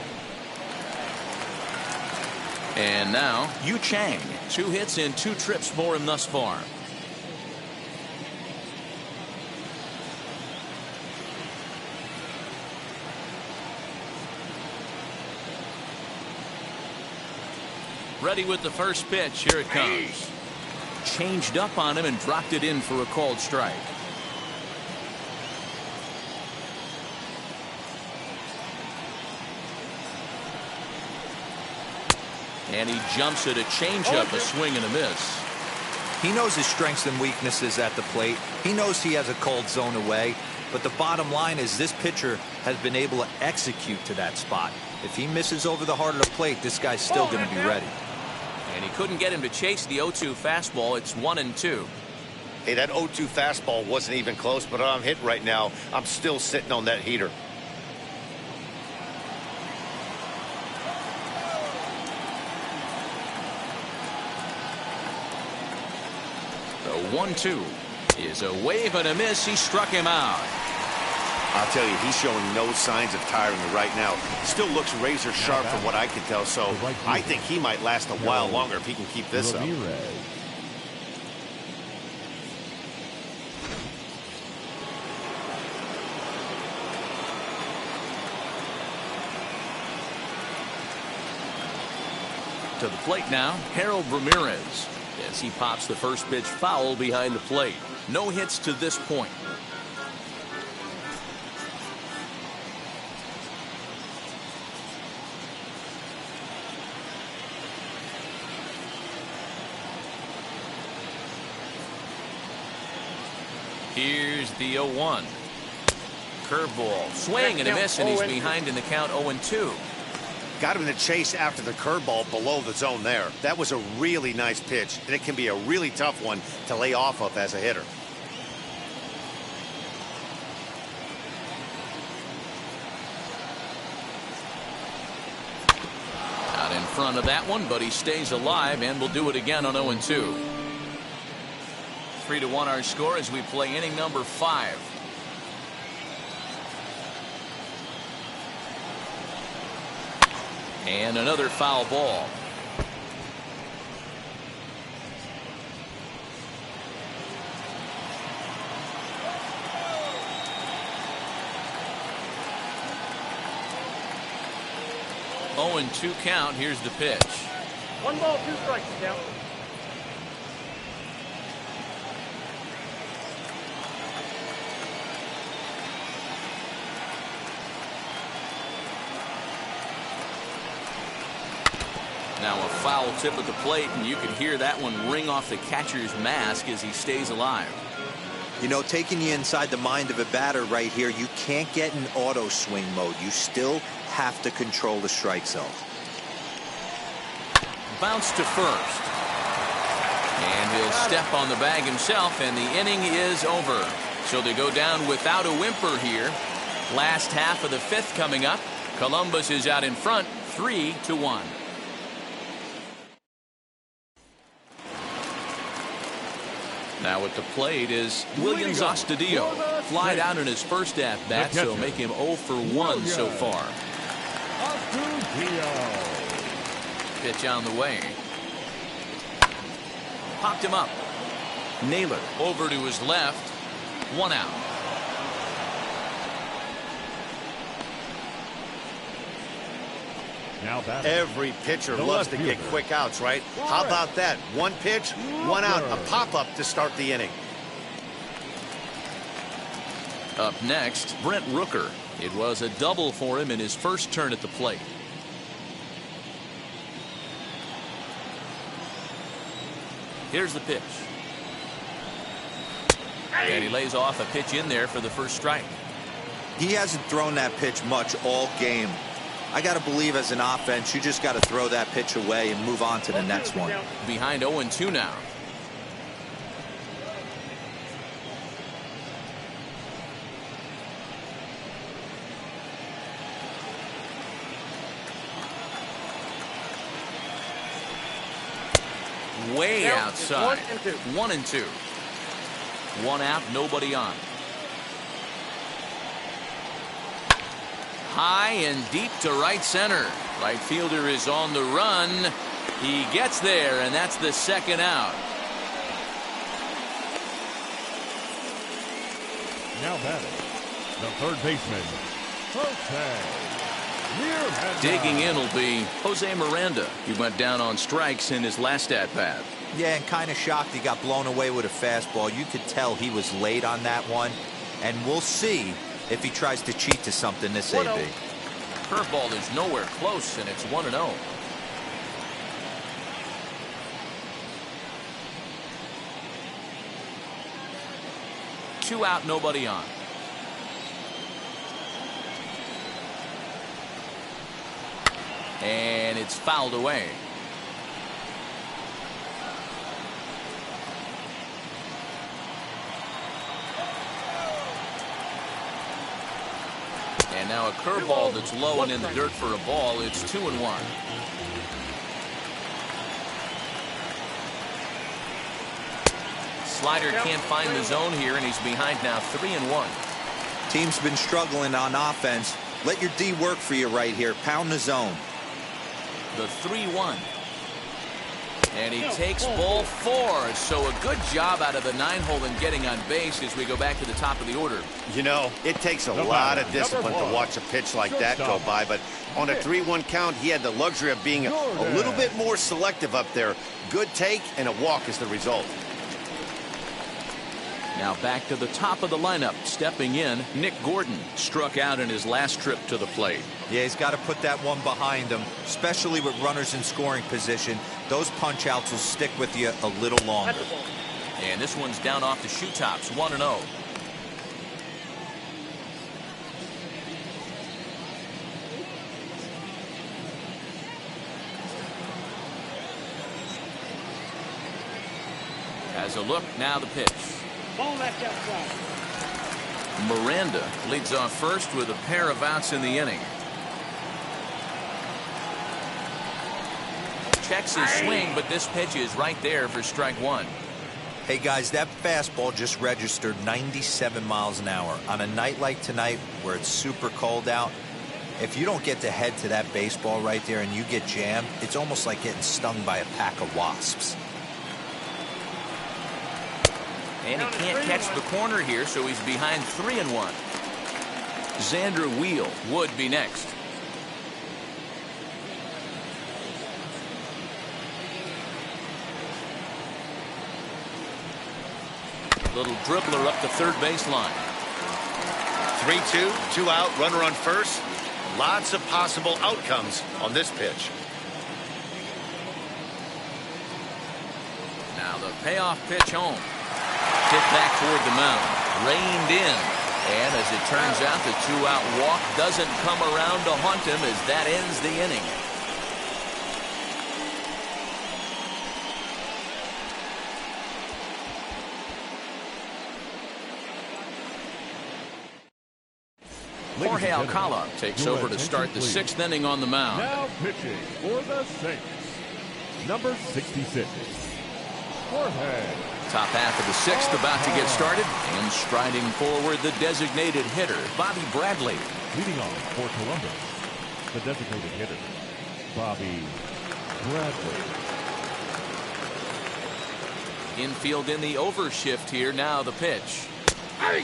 And now, Yu Chang. 2 hits and 2 trips for him thus far. Ready with the first pitch. Here it comes. Changed up on him and dropped it in for a called strike. And he jumps at a changeup, a swing and a miss. He knows his strengths and weaknesses at the plate. He knows he has a cold zone away. But the bottom line is this pitcher has been able to execute to that spot. If he misses over the heart of the plate, this guy's still going to be ready. And he couldn't get him to chase the 0-2 fastball. It's 1-2. Hey, that 0-2 fastball wasn't even close, but I'm hit right now. I'm still sitting on that heater. The 1-2 is a wave and a miss. He struck him out. I'll tell you, he's showing no signs of tiring right now. Still looks razor sharp from what I can tell, so I think he might last a while longer if he can keep this up. To the plate now, Harold Ramirez, as he pops the first pitch foul behind the plate. No hits to this point. Here's the 0-1. Curveball, swing and a miss, and he's behind in the count 0-2. Got him in the chase after the curveball below the zone there. That was a really nice pitch, and it can be a really tough one to lay off of as a hitter. Out in front of that one, but he stays alive and will do it again on 0-2. 3-1 our score as we play inning number 5. And another foul ball. Oh, and 2 count. Here's the pitch. 1 ball, 2 strikes, count. Now a foul tip at the plate, and you could hear that one ring off the catcher's mask as he stays alive. You know, taking you inside the mind of a batter right here, you can't get in auto swing mode. You still have to control the strike zone. Bounce to first. And he'll step on the bag himself, and the inning is over. So they go down without a whimper here. Last half of the 5th coming up. Columbus is out in front, 3-1. Now at the plate is Williams Astudillo. Flied out in his first at-bat, so make him 0 for 1 so far. Pitch on the way. Popped him up. Naylor over to his left. 1 out. Every pitcher loves to get quick outs, right? How about that? 1 pitch, 1 out, a pop-up to start the inning. Up next, Brent Rooker. It was a double for him in his first turn at the plate. Here's the pitch. And he lays off a pitch in there for the first strike. He hasn't thrown that pitch much all game. I got to believe as an offense, you just got to throw that pitch away and move on to the next one. Behind 0-2 now. Way outside. 1-2. 1 out, nobody on. High and deep to right center. Right fielder is on the run. He gets there, and that's the 2nd out. Now batting, the third baseman, Jose Miranda. Digging in will be Jose Miranda. He went down on strikes in his last at-bat. Yeah, and kind of shocked he got blown away with a fastball. You could tell he was late on that one, and we'll see if he tries to cheat to something this AB. Curveball is nowhere close, and it's 1-0. 2 out, nobody on. And it's fouled away. And now a curveball that's low and in the dirt for a ball. It's 2-1. Slider can't find the zone here, and he's behind now 3-1. Team's been struggling on offense. Let your D work for you right here. Pound the zone. The 3-1. And he takes ball 4. So a good job out of the 9-hole in getting on base as we go back to the top of the order. You know, it takes a lot of discipline to watch a pitch like that go by, but on a 3-1 count, he had the luxury of being a little bit more selective up there. Good take and a walk is the result. Now back to the top of the lineup. Stepping in, Nick Gordon struck out in his last trip to the plate. Yeah, he's got to put that one behind him, especially with runners in scoring position. Those punch outs will stick with you a little longer. And this one's down off the shoe tops, 1-0. Has a look, now the pitch. Ball left outside. Miranda leads off first with a pair of outs in the inning. Checks his swing, but this pitch is right there for strike 1. Hey guys, that fastball just registered 97 miles an hour. On a night like tonight where it's super cold out, if you don't get to head to that baseball right there and you get jammed, it's almost like getting stung by a pack of wasps. And he can't catch the corner here, so he's behind 3-1. Xander Wheel would be next. Little dribbler up the third baseline. 3-2, 2 out, runner on first. Lots of possible outcomes on this pitch. Now the payoff pitch home. Hit back toward the mound. Reined in. And as it turns out, the 2-out walk doesn't come around to haunt him as that ends the inning. Jorge Alcala takes over to start the 6th inning on the mound. Now pitching for the Saints, number 66, Jorge. Top half of the 6th about to get started, and striding forward the designated hitter, Bobby Bradley. Leading off for Columbus, the designated hitter, Bobby Bradley. Infield in the overshift here, now the pitch. Hey!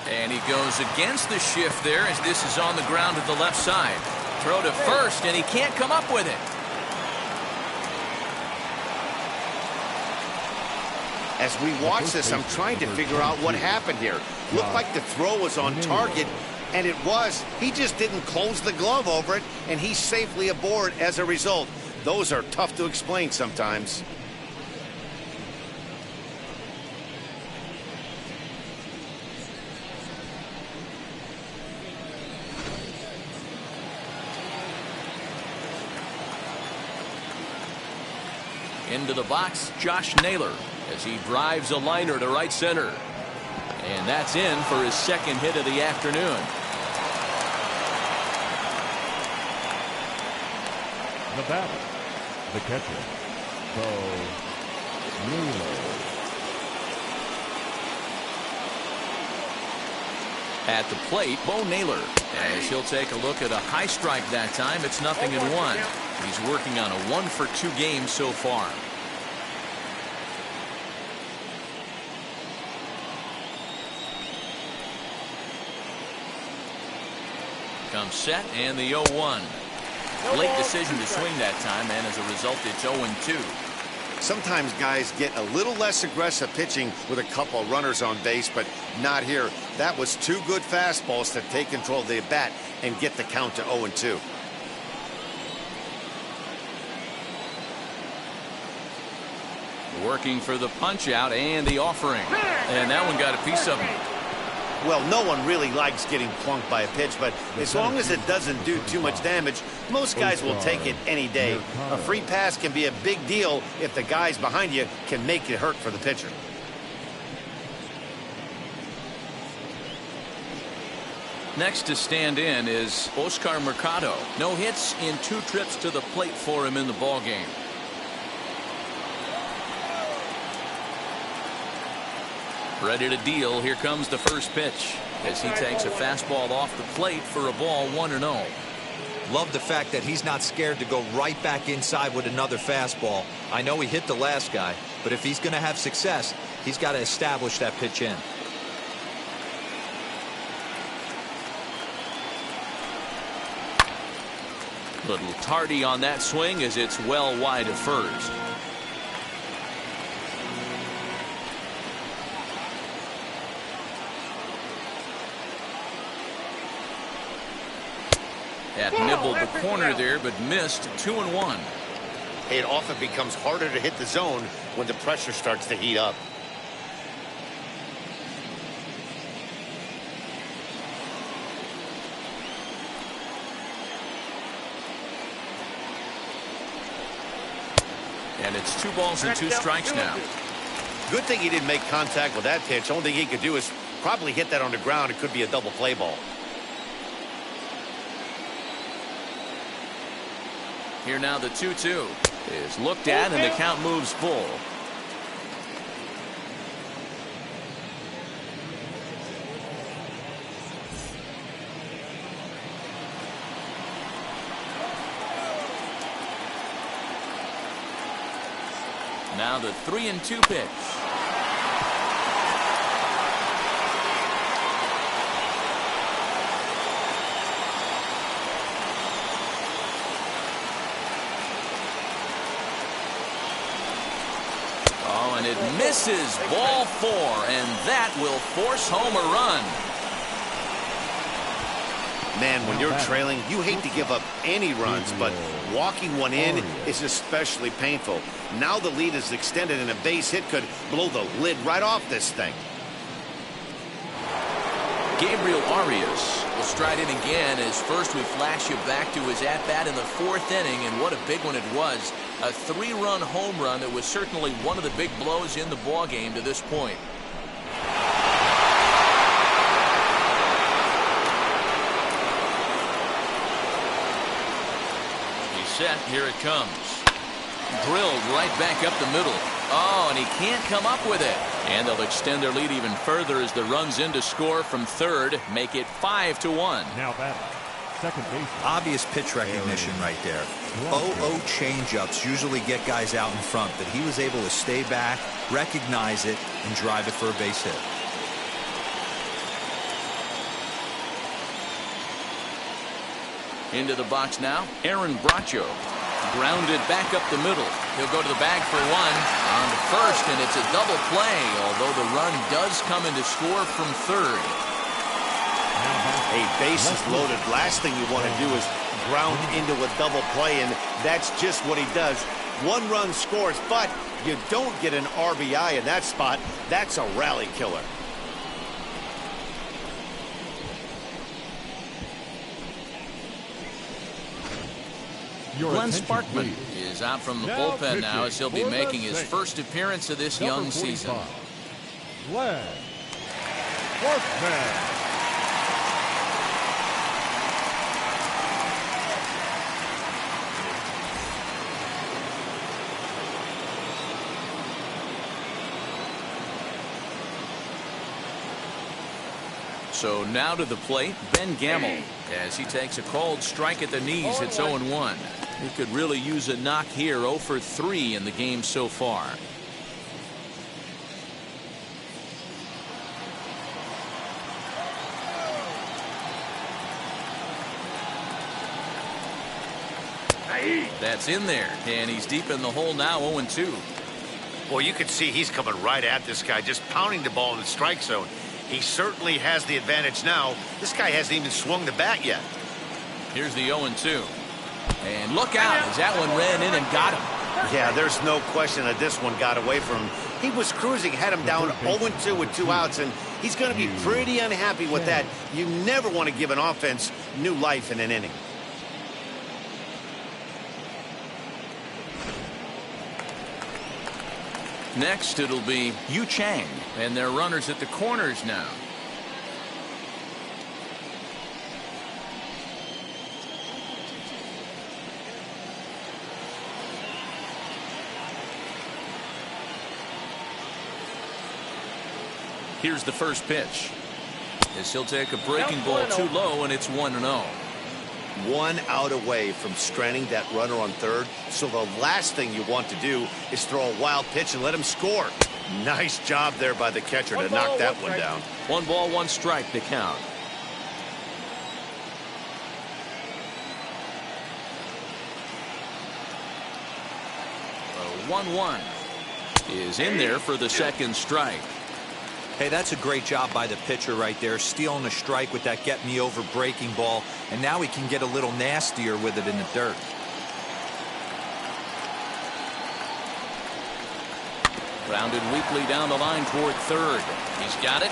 And he goes against the shift there as this is on the ground to the left side. Throw to first, and he can't come up with it. As we watch this, I'm trying to figure out what happened here. Looked like the throw was on target, and it was. He just didn't close the glove over it, and he's safely aboard as a result. Those are tough to explain sometimes. Into the box, Josh Naylor, as he drives a liner to right center. And that's in for his 2nd hit of the afternoon. The batter, the catcher, Bo Naylor. At the plate, Bo Naylor, as he'll take a look at a high strike that time. It's 0-1. He's working on a 1-for-2 game so far. Comes set, and the 0-1. Late decision to swing that time, and as a result, it's 0-2. Sometimes guys get a little less aggressive pitching with a couple runners on base, but not here. That was 2 good fastballs to take control of the bat and get the count to 0-2. Working for the punch out and the offering. And that one got a piece of him. Well, no one really likes getting plunked by a pitch, but as long as it doesn't do too much damage, most guys will take it any day. A free pass can be a big deal if the guys behind you can make it hurt for the pitcher. Next to stand in is Oscar Mercado. No hits in 2 trips to the plate for him in the ballgame. Ready to deal. Here comes the first pitch as he takes a fastball off the plate for a ball 1-0. Love the fact that he's not scared to go right back inside with another fastball. I know he hit the last guy, but if he's going to have success, he's got to establish that pitch in. Little tardy on that swing as it's well wide of first. That nibbled the corner there, but missed. 2-1. It often becomes harder to hit the zone when the pressure starts to heat up. And it's 2 balls and 2 strikes now. Good thing he didn't make contact with that pitch. Only thing he could do is probably hit that on the ground. It could be a double play ball. Here now the 2-2 is looked at and the count moves full. Now the 3-2 pitch. Oh, and it misses. Ball 4, and that will force home a run. Man, when you're trailing, you hate to give up any runs, but walking one in is especially painful. Now the lead is extended, and a base hit could blow the lid right off this thing. Gabriel Arias will stride in again as first we flash you back to his at-bat in the 4th inning, and what a big one it was. A 3-run home run that was certainly one of the big blows in the ballgame to this point. He's set. Here it comes. Drilled right back up the middle. Oh, and he can't come up with it. And they'll extend their lead even further as the runs in to score from third, make it 5-1. Now batting, second base. Obvious pitch recognition right there. 0-0 changeups usually get guys out in front, but he was able to stay back, recognize it, and drive it for a base hit. Into the box now, Aaron Bracho. Grounded back up the middle. He'll go to the bag for 1 on the first, and it's a double play, although the run does come in to score from third. A base is loaded. Last thing you want to do is ground into a double play, and that's just what he does. 1 run scores, but you don't get an RBI in that spot. That's a rally killer. Glenn Sparkman is out from the bullpen now as he'll be making his first appearance of this young season. Glenn Sparkman. So now to the plate, Ben Gamel, as he takes a called strike at the knees. It's 0-1. He could really use a knock here. 0 for 3 in the game so far. That's in there, and he's deep in the hole now. 0-2. Well, you can see he's coming right at this guy, just pounding the ball in the strike zone. He certainly has the advantage now. This guy hasn't even swung the bat yet. Here's the 0-2. And look out as that one ran in and got him. Yeah, there's no question that this one got away from him. He was cruising, had him down 0-2 with 2 outs, and he's going to be pretty unhappy with that. You never want to give an offense new life in an inning. Next, it'll be Yu Chang, and their runners at the corners now. Here's the first pitch. As he'll take a breaking ball too low, and it's 1-0. 1 out away from stranding that runner on third. So the last thing you want to do is throw a wild pitch and let him score. Nice job there by the catcher to knock that one down. 1 ball, 1 strike to count. The 1-1 is in there for the second strike. Hey, that's a great job by the pitcher right there, stealing a strike with that get-me-over breaking ball, and now he can get a little nastier with it in the dirt. Grounded weakly down the line toward third. He's got it.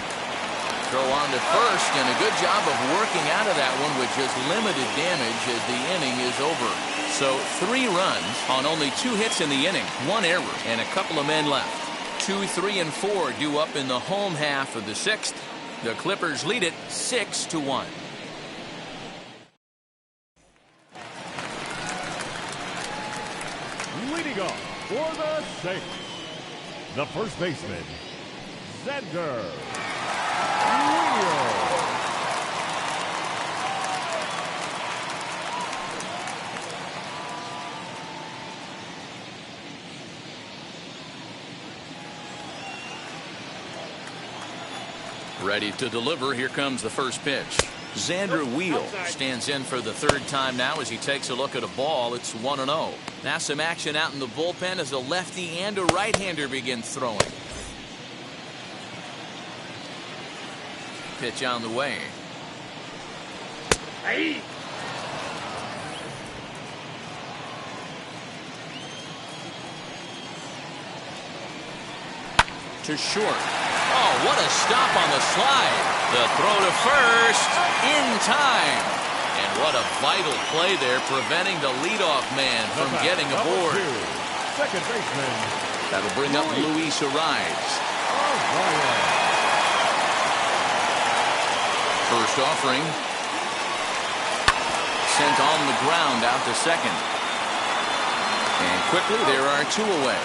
Throw on to first, and a good job of working out of that one with just limited damage as the inning is over. So 3 runs on only 2 hits in the inning, 1 error, and a couple of men left. 2, 3, and 4 due up in the home half of the 6th. The Clippers lead it 6-1. Leading off for the Saints, the first baseman, Xander Wheel. Ready to deliver. Here comes the first pitch. Xander Wheel stands in for the 3rd time now as he takes a look at a ball. It's 1-0. Now some action out in the bullpen as a lefty and a right-hander begins throwing. Pitch on the way. Hey. To short. Oh, what a stop on the slide. The throw to first in time. And what a vital play there, preventing the leadoff man from getting aboard. Second baseman. That'll bring up Luis Arraez. First offering. Sent on the ground out to second. And quickly there are 2 away.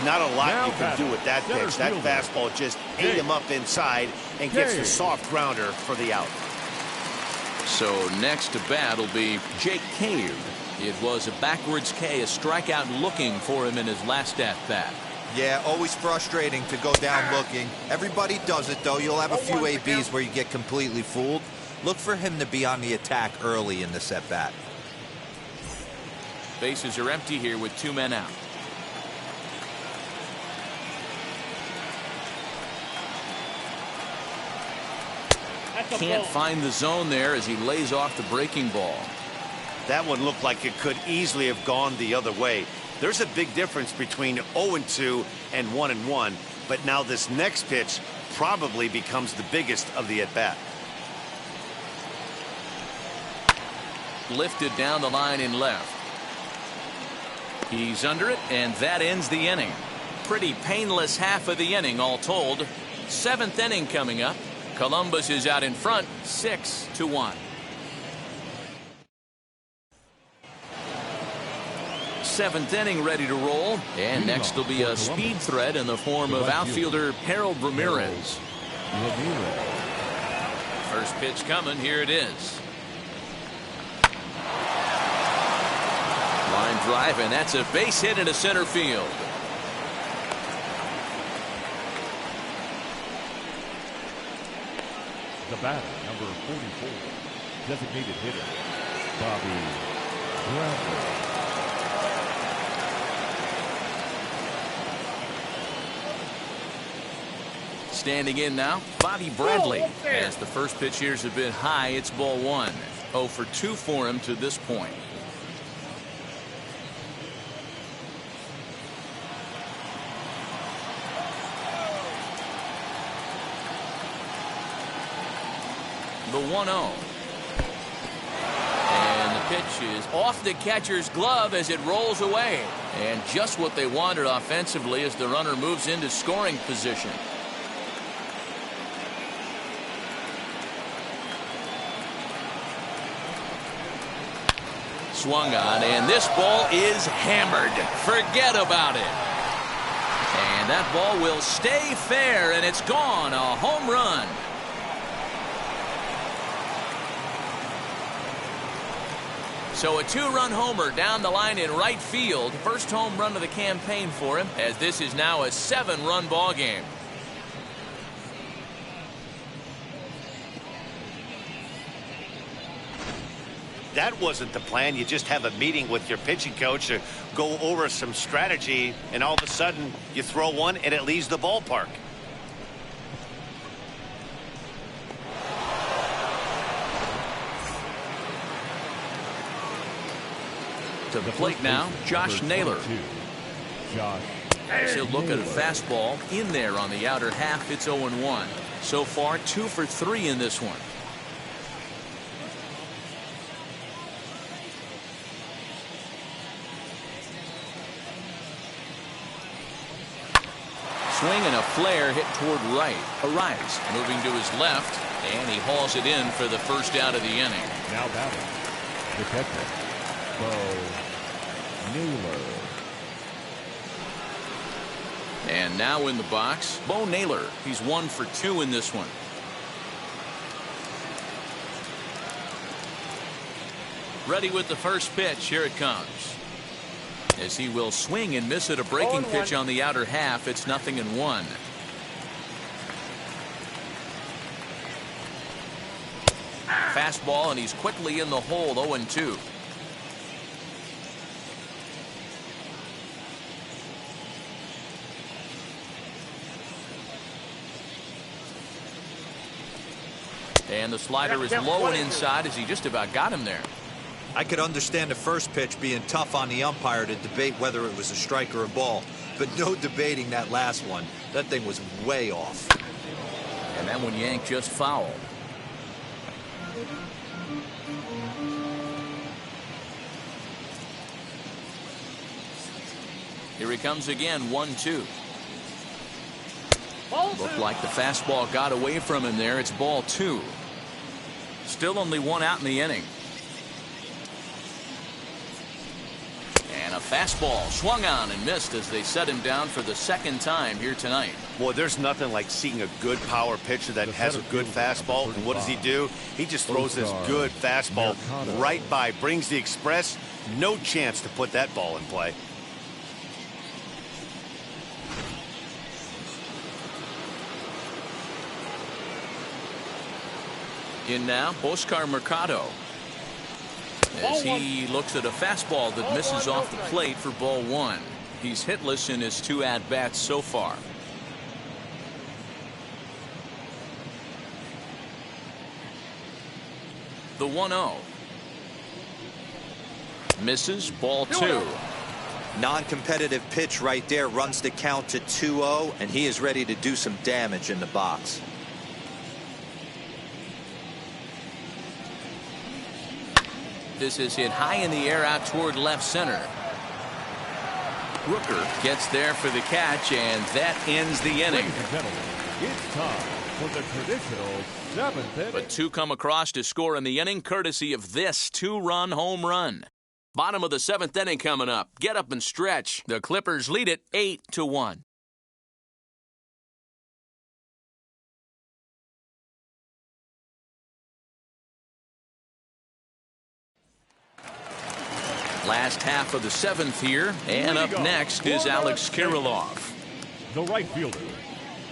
Not a lot you can do with that pitch. That fastball just ate him up inside and gets the soft grounder for the out. So next to bat will be Jake Cave. It was a backwards K, a strikeout looking for him in his last at bat. Yeah, always frustrating to go down looking. Everybody does it, though. You'll have a few ABs where you get completely fooled. Look for him to be on the attack early in this at bat. Bases are empty here with 2 men out. Can't find the zone there as he lays off the breaking ball. That one looked like it could easily have gone the other way. There's a big difference between 0-2 and 1-1, but now this next pitch probably becomes the biggest of the at-bat. Lifted down the line in left. He's under it, and that ends the inning. Pretty painless half of the inning all told. 7th inning coming up. Columbus is out in front 6-1. 7th inning ready to roll, and next will be a speed threat in the form of outfielder Harold Ramirez. First pitch coming. Here it is. Line drive, and that's a base hit into center field. The batter, number 44, designated hitter, Bobby Bradley. Standing in now, Bobby Bradley. As the first pitch here is a bit high, it's ball 1. 0 for 2 for him to this point. The 1-0. And the pitch is off the catcher's glove as it rolls away. And just what they wanted offensively as the runner moves into scoring position. Swung on, and this ball is hammered. Forget about it. And that ball will stay fair, and it's gone. A home run. So a 2-run homer down the line in right field. First home run of the campaign for him, as this is now a 7-run ball game. That wasn't the plan. You just have a meeting with your pitching coach to go over some strategy, and all of a sudden you throw one and it leaves the ballpark. To the plate now, Josh Naylor. As he'll look at a fastball in there on the outer half. It's 0-1. So far 2 for 3 in this one. Swing and a flare hit toward right. Arias moving to his left, and he hauls it in for the first out of the inning. Now batting, the catcher, Bo Naylor. And now in the box, Bo Naylor. He's 1 for 2 in this one. Ready with the first pitch. Here it comes. As he will swing and miss at a breaking pitch on the outer half. It's 0-1. Fastball, and he's quickly in the hole. 0-2. And the slider is low and inside as he just about got him there. I could understand the first pitch being tough on the umpire to debate whether it was a strike or a ball, but no debating that last one. That thing was way off. And that one yanked just foul. Here he comes again, 1-2. Looked like the fastball got away from him there. It's ball 2. Still only 1 out in the inning. And a fastball swung on and missed as they set him down for the second time here tonight. Boy, there's nothing like seeing a good power pitcher that has a good fastball. And what does he do? He just throws this good fastball right by, brings the express. No chance to put that ball in play. In now, Oscar Mercado. As he looks at a fastball that misses off the plate for ball 1. He's hitless in his 2 at-bats so far. The 1-0. Misses, ball 2. Non-competitive pitch right there, runs the count to 2-0, and he is ready to do some damage in the box. This is hit high in the air out toward left center. Rooker gets there for the catch, and that ends the inning. Ladies and gentlemen, it's time for the traditional 7th inning. But 2 come across to score in the inning, courtesy of this 2-run home run. Bottom of the 7th inning coming up. Get up and stretch. The Clippers lead it 8-1. Last half of the 7th here, and up next is Alex Kirilloff. The right fielder,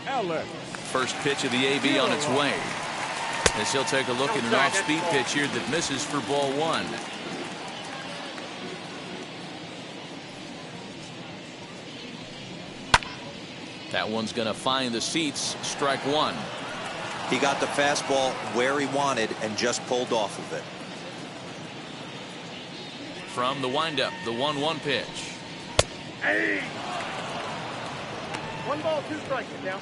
Alex. First pitch of the AB on its way. As he'll take a look at an off-speed pitch here that misses for ball 1. That one's going to find the seats. Strike 1. He got the fastball where he wanted and just pulled off of it. from the windup, the 1-1 pitch. Hey! 1 ball, 2 strikes now.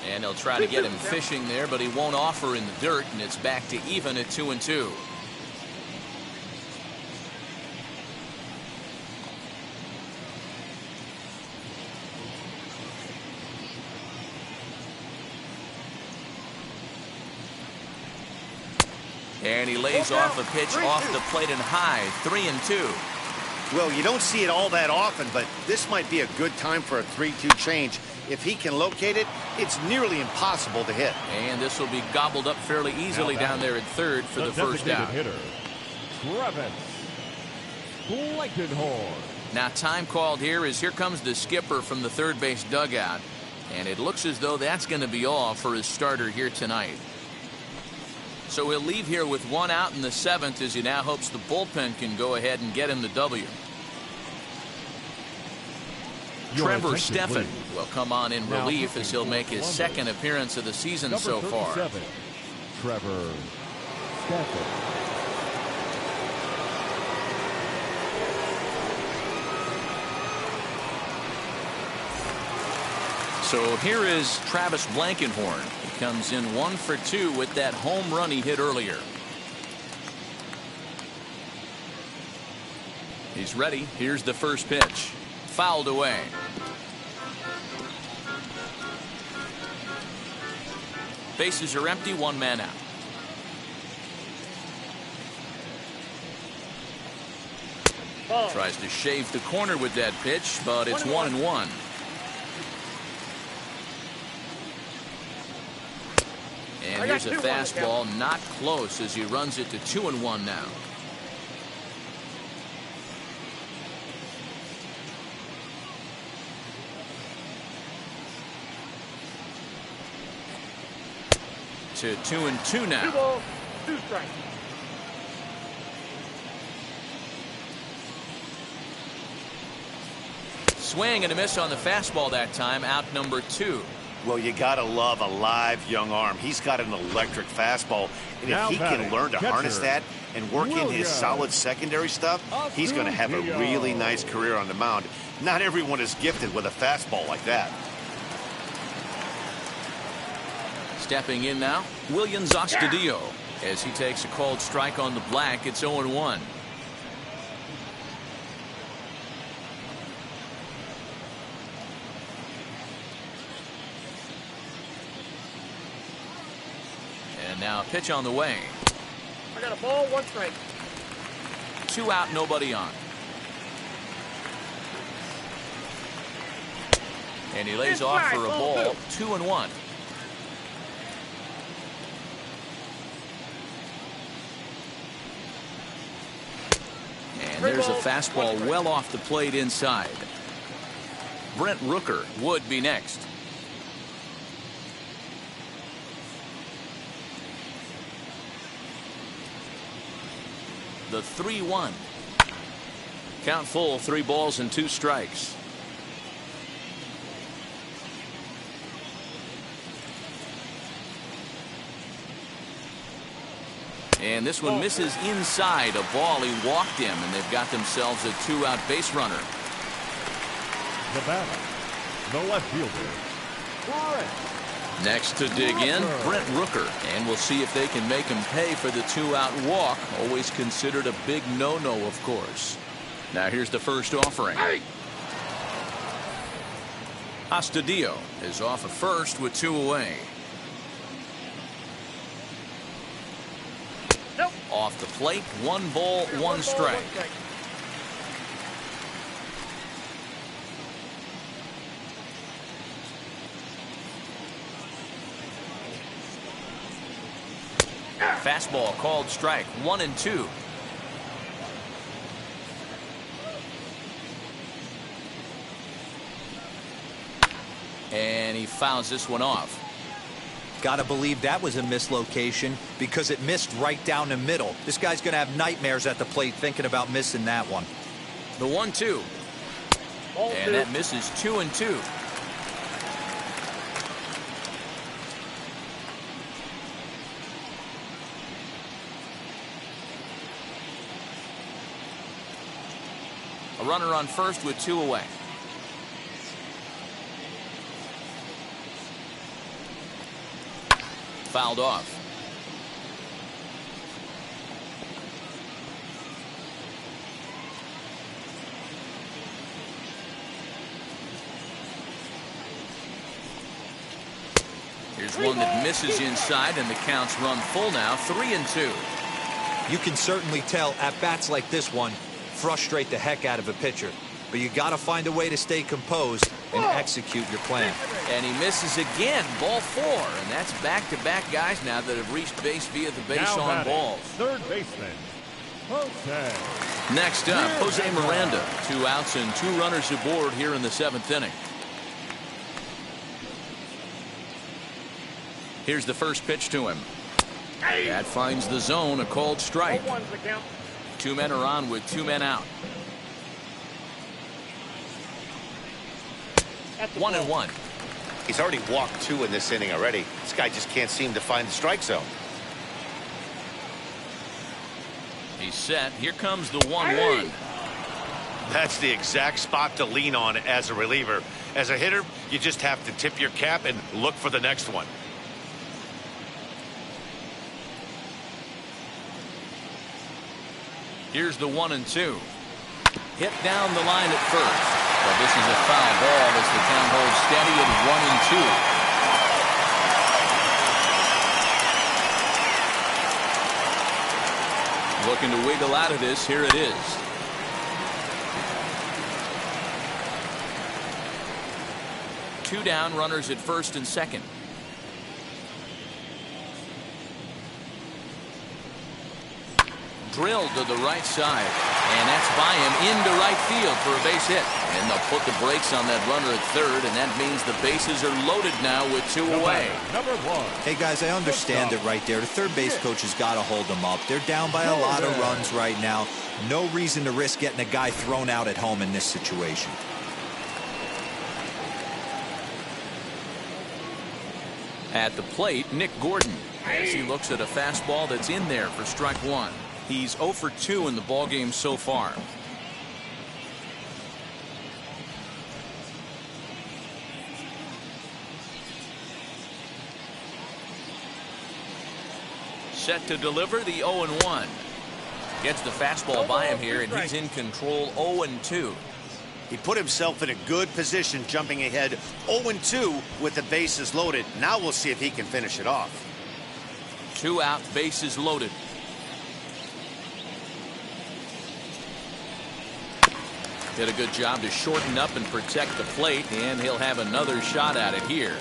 And he'll try to get him fishing there, but he won't offer in the dirt, and it's back to even at 2-2. And he lays off a pitch off the plate and high, 3-2. Well, you don't see it all that often, but this might be a good time for a 3-2 change. If he can locate it, it's nearly impossible to hit. And this will be gobbled up fairly easily down there at third for the first out. Hitter, Travis Blankenhorn. Now time called here as here comes the skipper from the third base dugout. And it looks as though that's going to be all for his starter here tonight. So he'll leave here with 1 out in the 7th as he now hopes the bullpen can go ahead and get him the W. Trevor Stephan will come on in relief as he'll make his 2nd appearance of the season so far. Trevor Stephan. So here is Travis Blankenhorn. He comes in 1 for 2 with that home run he hit earlier. He's ready. Here's the first pitch. Fouled away. Bases are empty, 1 man out. Tries to shave the corner with that pitch, but it's 1-1. And here's a fastball, not close, as he runs it to 2-1 now. To 2-2 now. 2 balls, 2 strikes. Swing and a miss on the fastball that time, out number 2. Well, you gotta love a live young arm. He's got an electric fastball, and if he can learn to harness that and work in his solid secondary stuff, he's going to have a really nice career on the mound. Not everyone is gifted with a fastball like that. Stepping in now, Willians Astudillo. As he takes a called strike on the black, it's 0-1. And now a pitch on the way. I got a ball, 1 strike. 2 out, nobody on. And he lays off for a ball, 2-1. And there's a fastball well off the plate inside. Brent Rooker would be next. The 3-1. Count full, 3 balls and 2 strikes. And this one misses inside a ball. He walked him, and they've got themselves a 2-out base runner. The batter, the left fielder, Brent. Next to dig in, Brent Rooker. And we'll see if they can make him pay for the 2-out walk. Always considered a big no-no, of course. Now here's the first offering. Astudillo is off at first with 2 away. Off the plate, 1 ball, 1 strike. Fastball called strike, 1-2. And he fouls this one off. Gotta believe that was a mislocation because it missed right down the middle. This guy's gonna have nightmares at the plate thinking about missing that one. The 1-2. Ball And 2. that misses 2-2. A runner on first with 2 away. Fouled off. Here's one that misses inside, and the count's run full now, 3-2. You can certainly tell at bats like this one frustrate the heck out of a pitcher, but you got to find a way to stay composed and execute your plan. And he misses again, ball 4, and that's back-to-back guys now that have reached base via the base Now on batting, balls. third baseman, Jose. Next up, Jose Miranda. 2 outs and 2 runners aboard here in the 7th inning. Here's the first pitch to him. That finds the zone, a called strike. 0-1's the count. 2 men are on with 2 men out. That's a 1-1. ball. He's already walked 2 in this inning already. This guy just can't seem to find the strike zone. He's set. Here comes the 1-1. That's the exact spot to lean on as a reliever. As a hitter, you just have to tip your cap and look for the next one. Here's the 1-2. Hit down the line at first. But this is a foul ball as the count holds steady at 1-2. Looking to wiggle out of this. Here it is. Two down, runners at first and second. Drilled to the right side, and that's by him into right field for a base hit. And they'll put the brakes on that runner at third, and that means the bases are loaded now with 2 away. Number 1. Hey, guys, I understand it right there. The third base coach has got to hold them up. They're down by a lot of runs right now. No reason to risk getting a guy thrown out at home in this situation. At the plate, Nick Gordon, as he looks at a fastball that's in there for strike 1. He's 0 for 2 in the ballgame so far. Set to deliver the 0-1. Gets the fastball by him here, and he's in control 0-2. He put himself in a good position jumping ahead 0-2 with the bases loaded. Now we'll see if he can finish it off. 2 out, bases loaded. Did a good job to shorten up and protect the plate, and he'll have another shot at it here.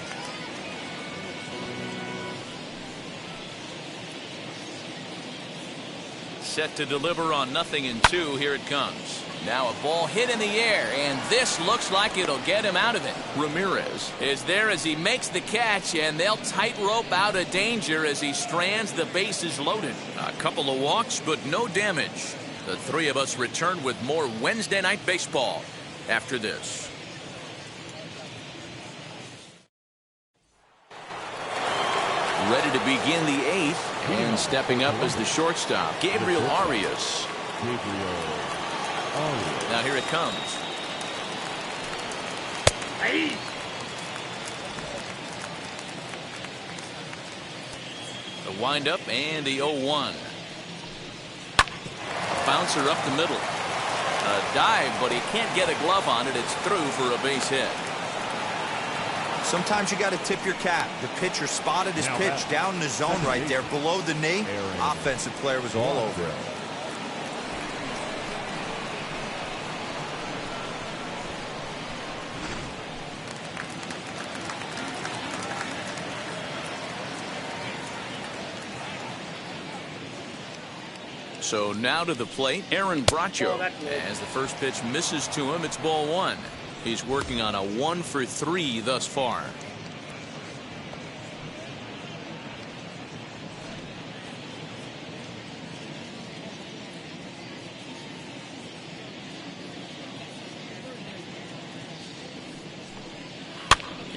Set to deliver on 0-2. Here it comes. Now a ball hit in the air, and this looks like it'll get him out of it. Ramirez is there as he makes the catch, and they'll tightrope out of danger as he strands the bases loaded. A couple of walks, but no damage. The 3 of us return with more Wednesday Night Baseball after this. Ready to begin the 8th, and stepping up as the shortstop, Gabriel Arias. Now here it comes. Hey. The windup and the 0-1. Bouncer up the middle. A dive, but he can't get a glove on it. It's through for a base hit. Sometimes you got to tip your cap. The pitcher spotted his pitch down in the zone right there below the knee. Offensive player was all over it. So now to the plate, Aaron Bracho. As the first pitch misses to him, it's ball 1. He's working on a 1 for 3 thus far.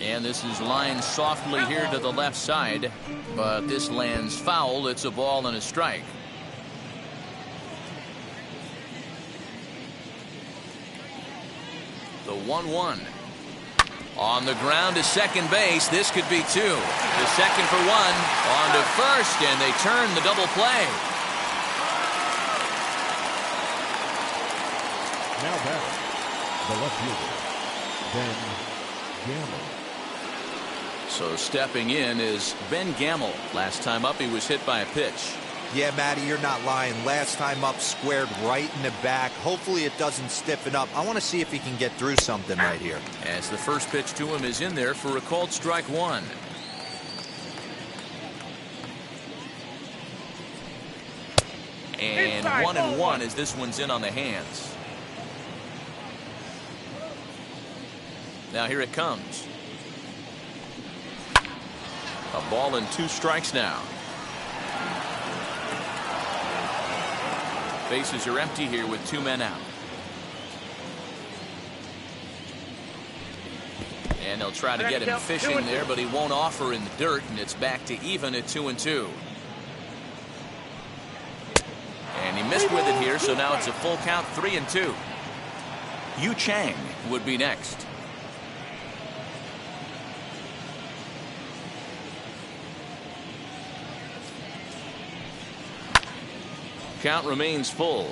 And this is lined softly here to the left side, but this lands foul. It's a ball and a strike. The 1-1. On the ground to second base. This could be two. The second for one. On to first, and they turn the double play. Now back, the left fielder, Ben Gamel. So stepping in is Ben Gamel. Last time up, he was hit by a pitch. Yeah, Matty, you're not lying. Last time up, squared right in the back. Hopefully it doesn't stiffen up. I want to see if he can get through something right here. As the first pitch to him is in there for a called strike one. And 1-1 as this one's in on the hands. Now here it comes. A ball and 2 strikes now. Bases are empty here with 2 men out. And they'll try to get him fishing there, but he won't offer in the dirt, and it's back to even at 2-2. And he missed with it here, so now it's a full count, 3-2. Yu Chang would be next. Count remains full.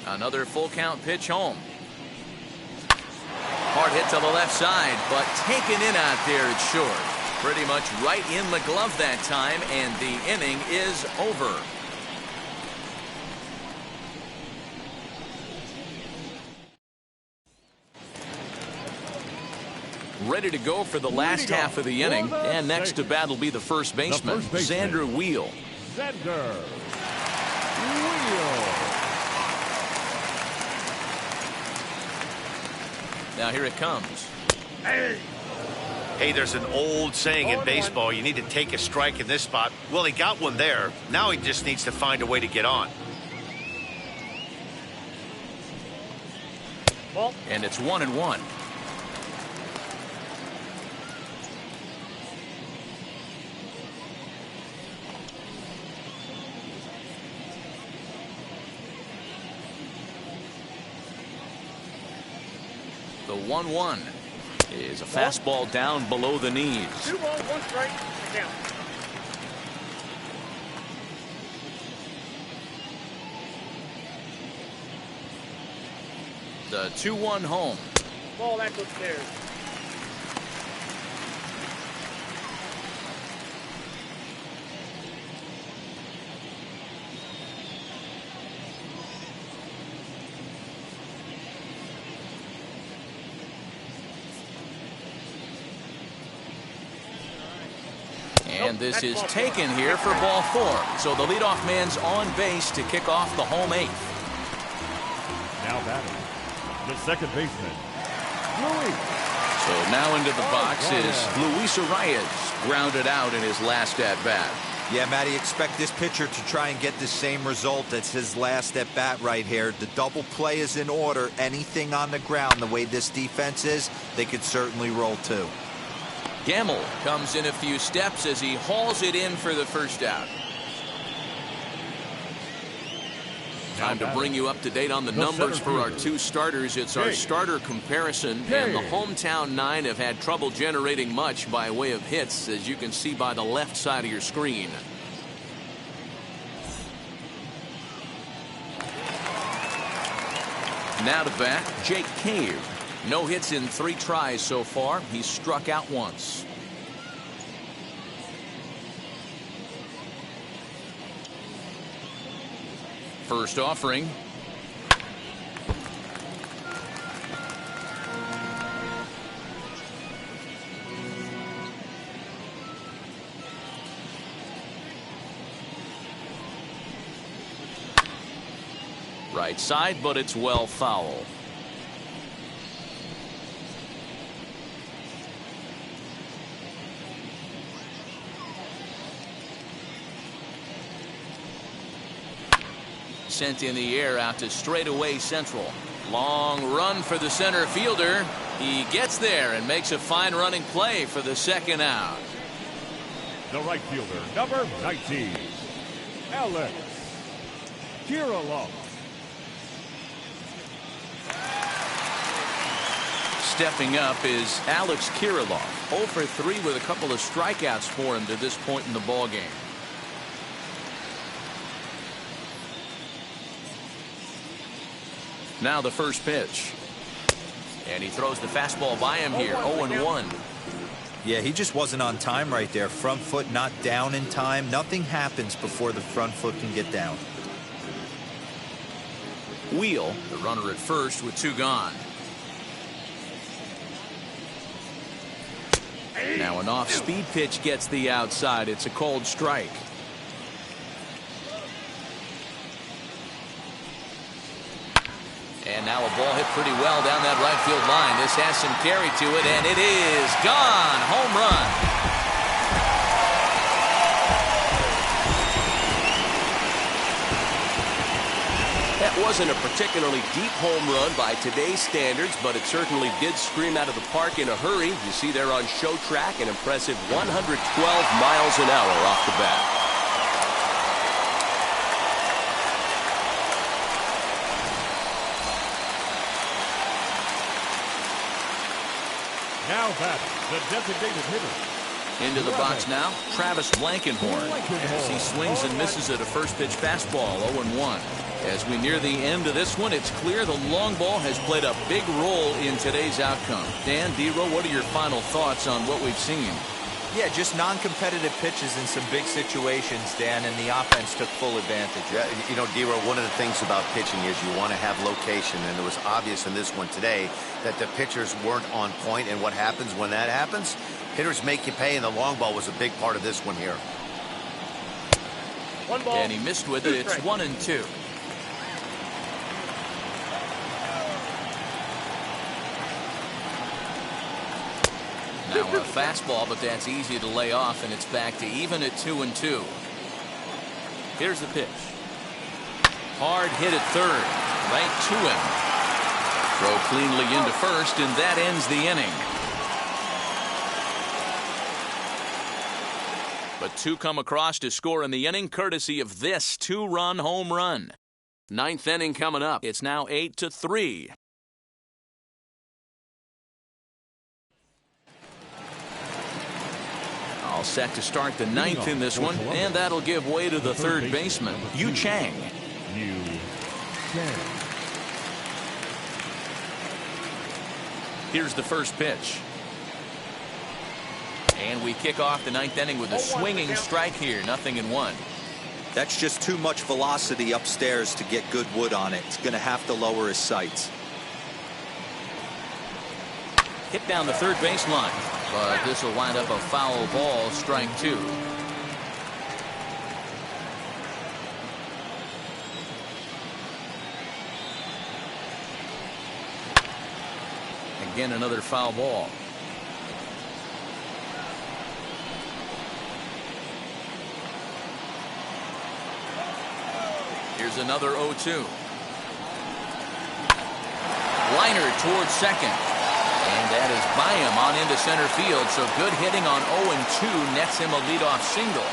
Another full count pitch home. Hard hit to the left side, but taken in out there, it's short. Pretty much right in the glove that time, and the inning is over. Ready to go for the last half of the inning, and next to bat will be the first baseman, Xander Wheel. Xander Wheel. Now here it comes. Hey, there's an old saying in baseball, you need to take a strike in this spot. Well, he got one there. Now he just needs to find a way to get on. And it's 1-1. The 1-1 is a fastball down below the knees. 2 balls, 1 strike. Count. The 2-1 home. Ball that's upstairs. And this is taken here for ball 4. So the leadoff man's on base to kick off the home 8th. Now batting, the second baseman, Luis. So now into the box is Luis Arias, grounded out in his last at bat. Yeah, Matty, expect this pitcher to try and get the same result. That's his last at bat right here. The double play is in order. Anything on the ground, the way this defense is, they could certainly roll too. Gamel comes in a few steps as he hauls it in for the first out. Time to bring you up to date on the numbers for our 2 starters. It's our starter comparison, and the hometown 9 have had trouble generating much by way of hits, as you can see by the left side of your screen. Now to bat, Jake Cave. No hits in 3 tries so far. He's struck out once. First offering. Right side, but it's well foul. sent in the air out to straightaway central. Long run for the center fielder. He gets there and makes a fine running play for the second out. The right fielder, number 19, Alex Kirilloff. Stepping up is Alex Kirilloff. 0 for 3 with a couple of strikeouts for him to this point in the ballgame. Now the first pitch. And he throws the fastball by him here. 0-1. Yeah, he just wasn't on time right there. Front foot not down in time. Nothing happens before the front foot can get down. Wheel, the runner at first with 2 gone. Now an off-speed pitch gets the outside. It's a cold strike. And now a ball hit pretty well down that right field line. This has some carry to it, and it is gone. Home run. That wasn't a particularly deep home run by today's standards, but it certainly did scream out of the park in a hurry. You see there on Show Track an impressive 112 miles an hour off the bat. Now batting, the designated hitter. Into the box now, Travis Blankenhorn. As he swings and misses at a first pitch fastball, 0-1. As we near the end of this one, it's clear the long ball has played a big role in today's outcome. Dan, D-Row, what are your final thoughts on what we've seen? Yeah, just non-competitive pitches in some big situations, Dan, and the offense took full advantage. Yeah, you know, D-Row, one of the things about pitching is you want to have location, and it was obvious in this one today that the pitchers weren't on point, and what happens when that happens? Hitters make you pay, and the long ball was a big part of this one here. 1 ball. And he missed with it. It's 1-2. Now a fastball, but that's easy to lay off, and it's back to even at 2-2. Here's the pitch. Hard hit at third. Right to him. Throw cleanly into first, and that ends the inning. But 2 come across to score in the inning, courtesy of this 2-run home run. 9th inning coming up. It's now 8-3. All set to start the 9th in this one, and that'll give way to the third baseman, Yu Chang. Yu Chang. Here's the first pitch. And we kick off the 9th inning with a swinging strike here. 0-1. That's just too much velocity upstairs to get good wood on it. It's going to have to lower his sights. Hit down the third baseline, but this will wind up a foul ball, strike 2. Again, another foul ball. Here's another 0-2. Liner towards second. And that is by him on into center field. So good hitting on 0-2 nets him a leadoff single.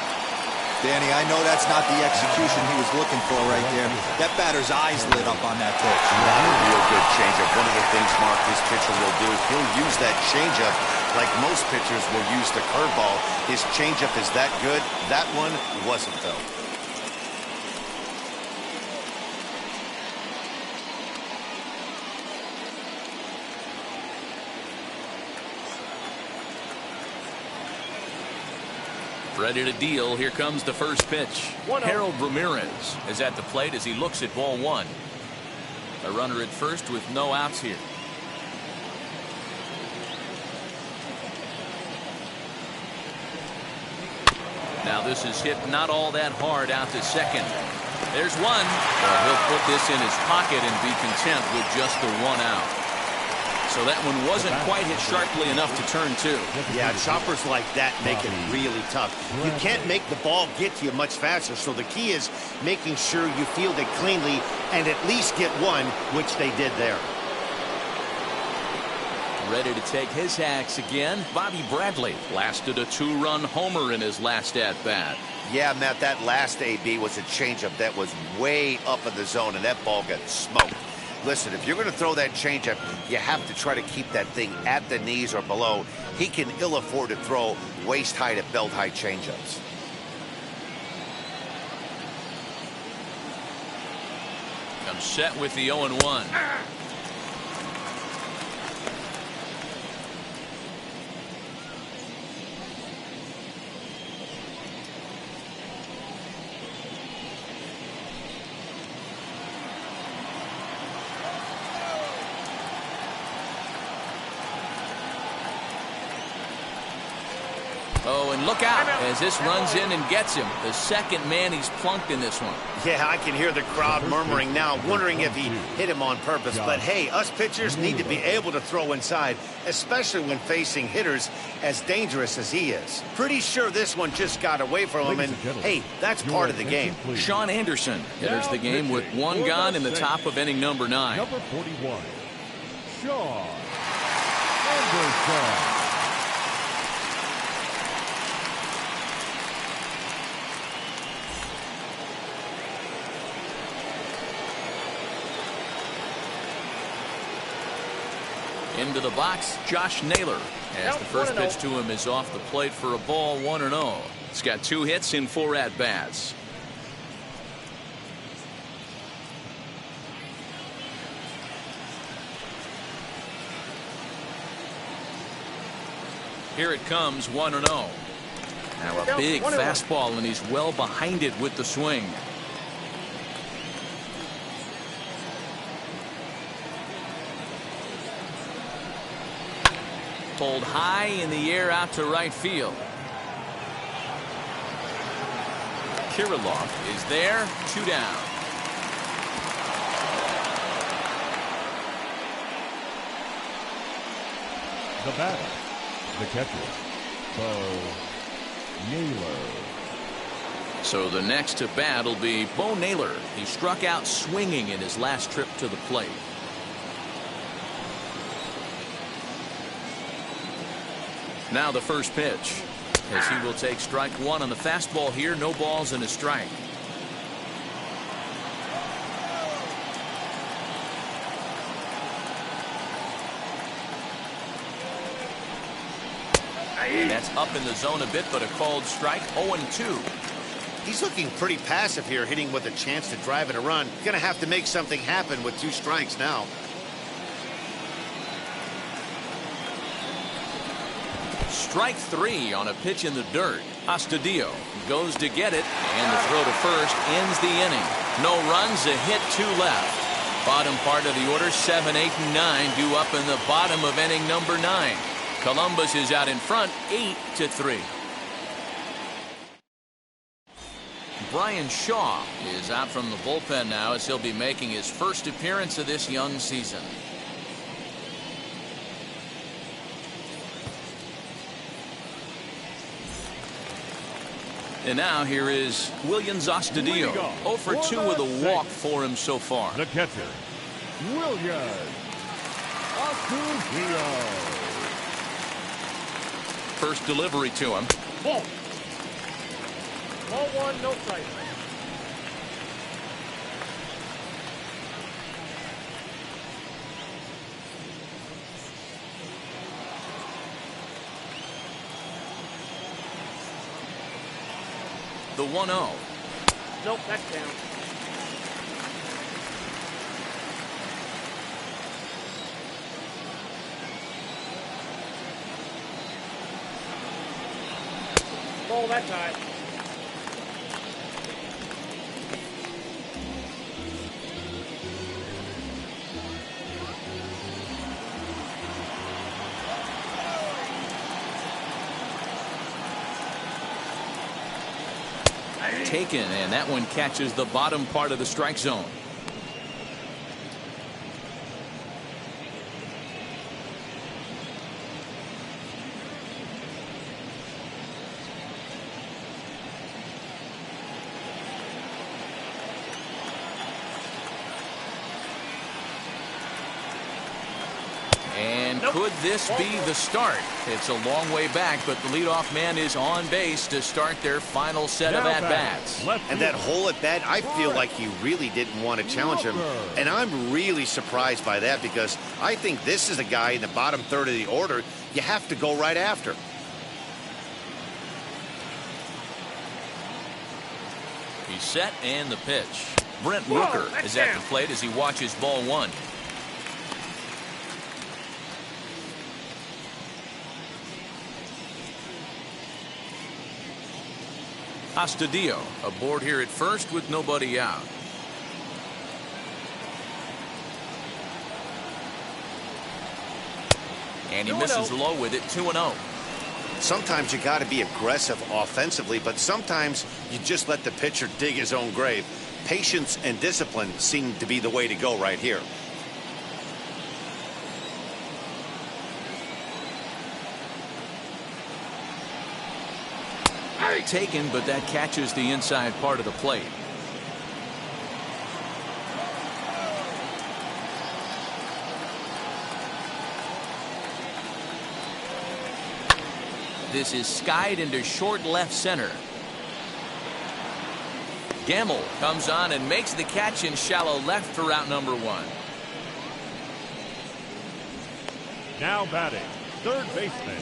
Danny, I know that's not the execution he was looking for right there. That batter's eyes lit up on that pitch. Real good changeup. One of the things, Mark, this pitcher will do, he'll use that changeup like most pitchers will use the curveball. His changeup is that good. That one wasn't, though. Ready to deal. Here comes the first pitch. Harold Ramirez is at the plate as he looks at ball 1. A runner at first with no outs here. Now this is hit not all that hard out to second. There's one. But he'll put this in his pocket and be content with just the 1 out. So that one wasn't quite hit sharply enough to turn two. Yeah, choppers like that make it really tough. You can't make the ball get to you much faster, so the key is making sure you field it cleanly and at least get one, which they did there. Ready to take his hacks again. Bobby Bradley lasted a 2-run homer in his last at-bat. Yeah, Matt, that last AB was a changeup that was way up in the zone, and that ball got smoked. Listen, if you're going to throw that changeup, you have to try to keep that thing at the knees or below. He can ill afford to throw waist-high to belt-high changeups. Comes set with the 0-1. Oh, and look out as this runs in and gets him. The second man he's plunked in this one. Yeah, I can hear the crowd murmuring now, wondering if he hit him on purpose. But hey, us pitchers need to be able to throw inside, especially when facing hitters as dangerous as he is. Pretty sure this one just got away from him, and hey, that's part of the game. Sean Anderson enters the game with one gone in the top of inning number 9. Number 41, Sean Anderson. Into the box, Josh Naylor, as the first pitch to him is off the plate for a ball, 1-0. He's got 2 hits in 4 at-bats. Here it comes, 1-0. Now a big fastball, and he's well behind it with the swing. Pulled high in the air out to right field. Kirilloff is there, 2 down. The batter, the catcher, Bo Naylor. So the next to bat will be Bo Naylor. He struck out swinging in his last trip to the plate. Now the first pitch, as he will take strike 1 on the fastball here. No balls and a strike. And that's up in the zone a bit, but a called strike. 0-2. He's looking pretty passive here, hitting with a chance to drive in a run. Gonna have to make something happen with 2 strikes now. Strike 3 on a pitch in the dirt. Astudillo goes to get it, and the throw to first ends the inning. No runs, a hit, 2 left. Bottom part of the order, 7, 8, and 9 due up in the bottom of inning number 9. Columbus is out in front, 8-3. Brian Shaw is out from the bullpen now, as he'll be making his first appearance of this young season. And now here is Willians Astudillo. 0 for 2 with a walk for him so far. The catcher, Willians Astudillo. First delivery to him. Ball. Ball 1, no strike. The 1-0. Nope, that's down. Ball that time. Taken, and that one catches the bottom part of the strike zone. Could this be the start? It's a long way back, but the leadoff man is on base to start their final set of at-bats. And that whole at-bat, I feel like he really didn't want to challenge him. And I'm really surprised by that because I think this is a guy in the bottom third of the order you have to go right after. He's set and the pitch. Brent Rooker is at the plate as he watches ball one. Astudillo aboard here at first with nobody out. And he misses low with it, 2-0. Sometimes you got to be aggressive offensively, but sometimes you just let the pitcher dig his own grave. Patience and discipline seem to be the way to go right here. Taken, but that catches the inside part of the plate. This is skied into short left center. Gamble comes on and makes the catch in shallow left for out number one. Now batting, third baseman,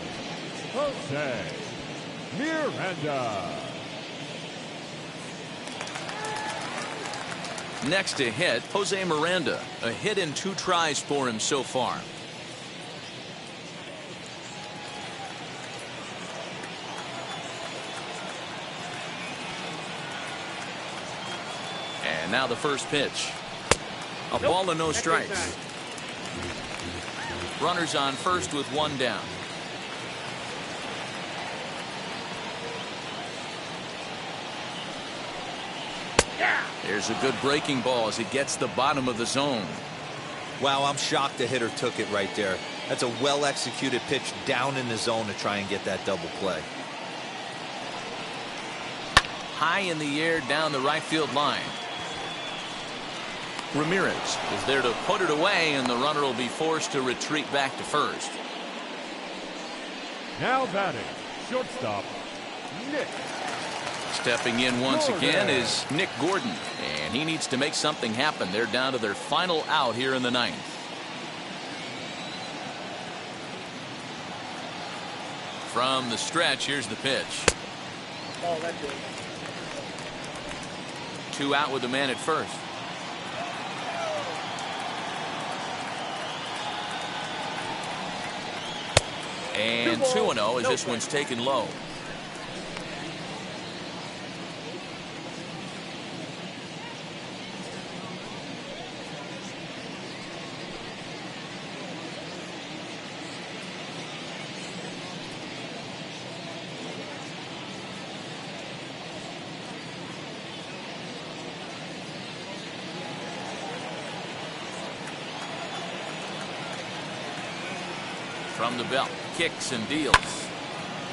Jose Miranda. Next to hit, Jose Miranda. A hit in 2 tries for him so far. And now the first pitch. A ball and no strikes. Runners on first with one down. There's a good breaking ball as it gets the bottom of the zone. Wow, I'm shocked the hitter took it right there. That's a well-executed pitch down in the zone to try and get that double play. High in the air down the right field line. Ramirez is there to put it away, and the runner will be forced to retreat back to first. Now batting, shortstop, Nick. Stepping in once again is Nick Gordon, and he needs to make something happen. They're down to their final out here in the ninth. From the stretch, here's the pitch. Oh, that's good. 2 out with the man at first. And 2-0 as this one's taken low. From the belt, kicks and deals.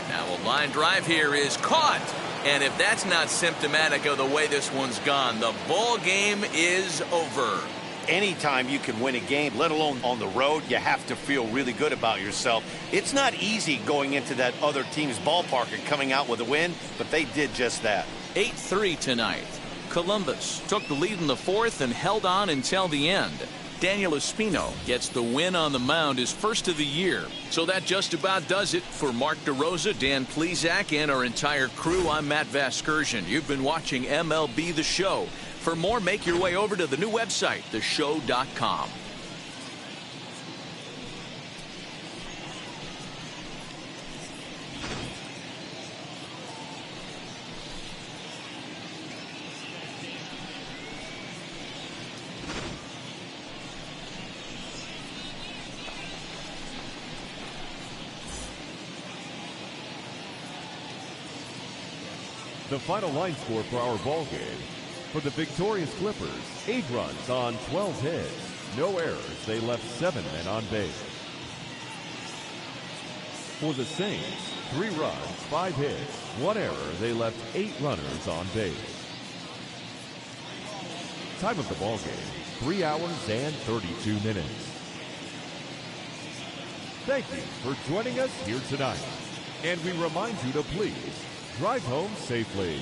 Now a line drive here is caught. And if that's not symptomatic of the way this one's gone, the ball game is over. Anytime you can win a game, let alone on the road, you have to feel really good about yourself. It's not easy going into that other team's ballpark and coming out with a win, but they did just that. 8-3 tonight. Columbus took the lead in the fourth and held on until the end. Daniel Espino gets the win on the mound, his first of the year. So that just about does it. For Mark DeRosa, Dan Plesac, and our entire crew, I'm Matt Vasgersian. You've been watching MLB The Show. For more, make your way over to the new website, theshow.com. The final line score for our ball game. For the victorious Clippers, 8 runs on 12 hits. No errors. They left 7 men on base. For the Saints, 3 runs, 5 hits, 1 error. They left 8 runners on base. Time of the ball game, 3 hours and 32 minutes. Thank you for joining us here tonight. And we remind you to please drive home safely.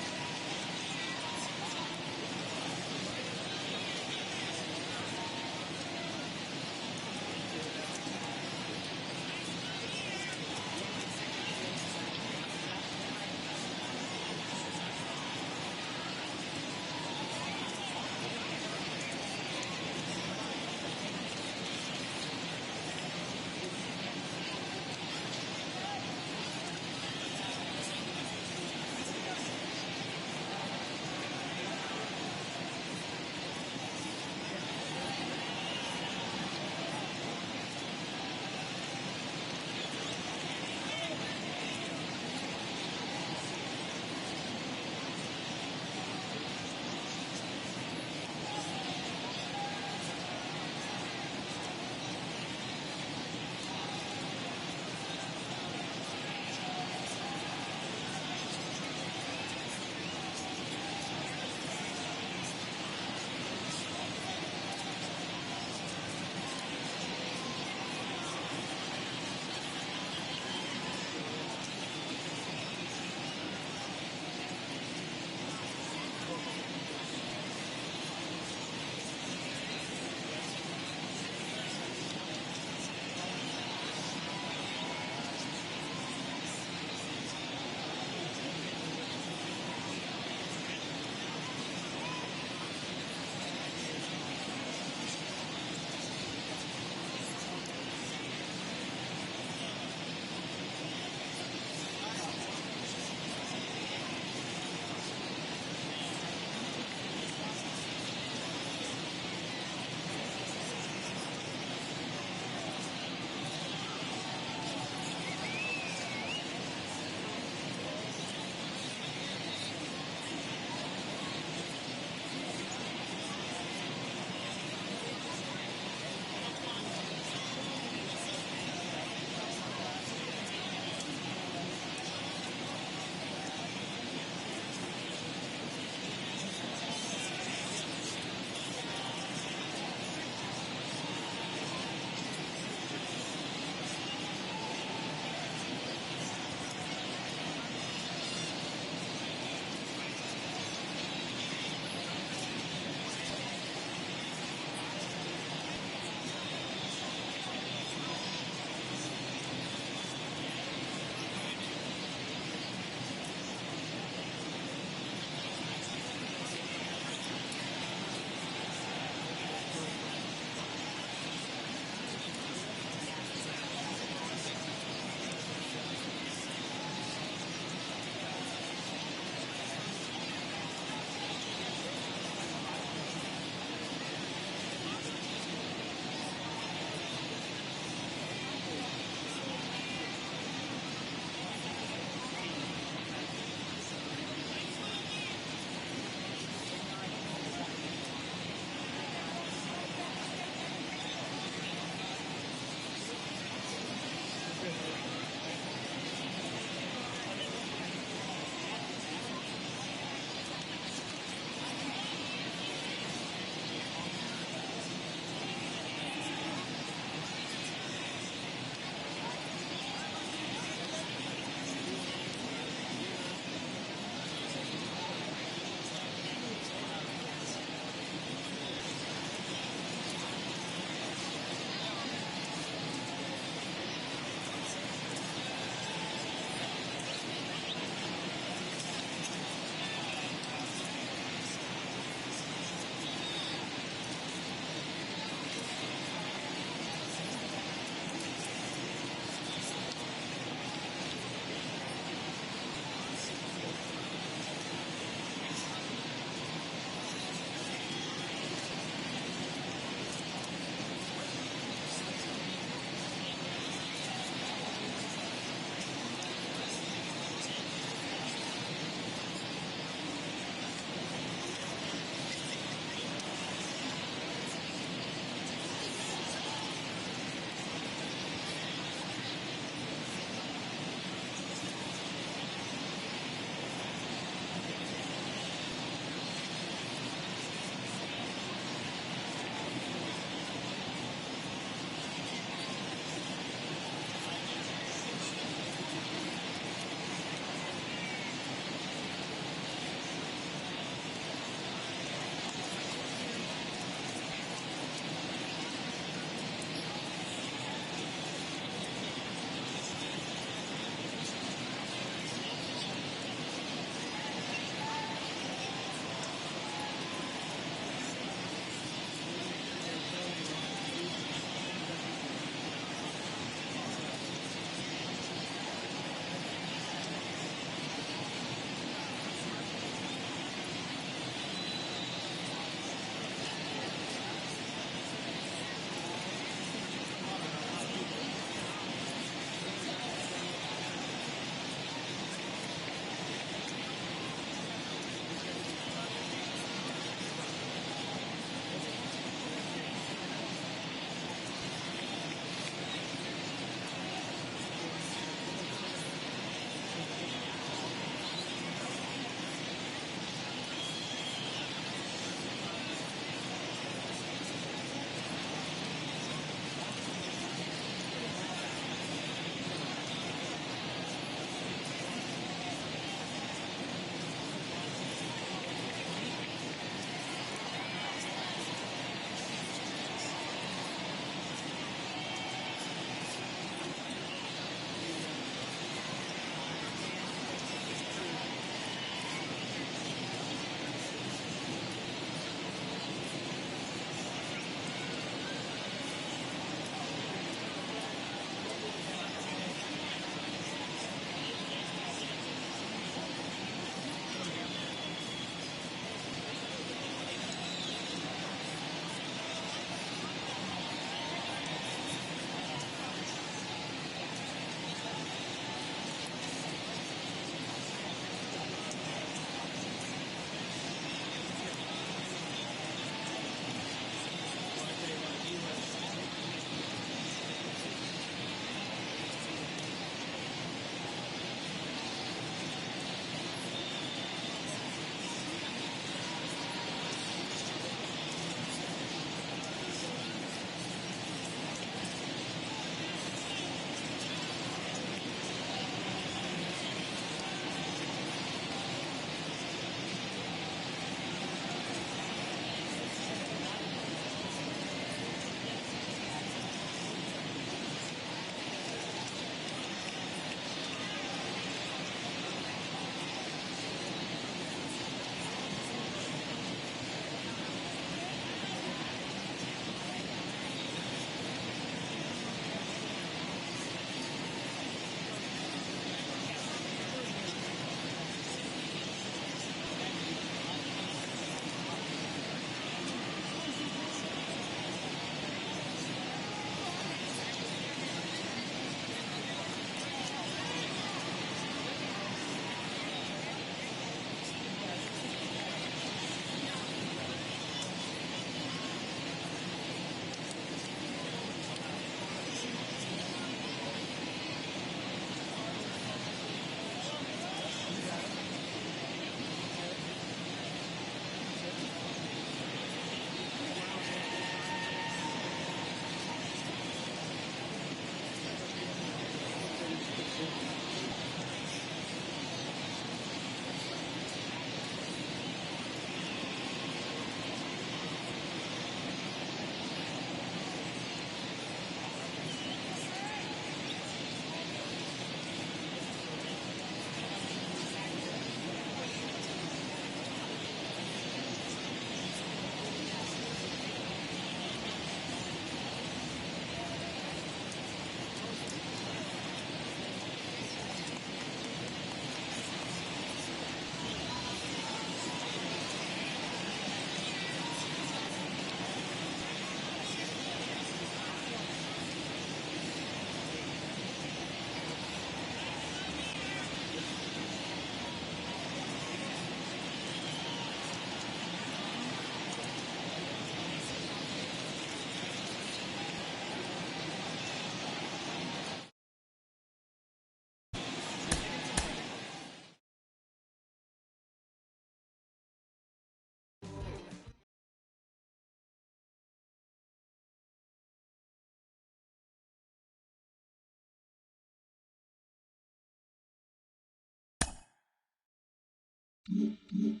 you.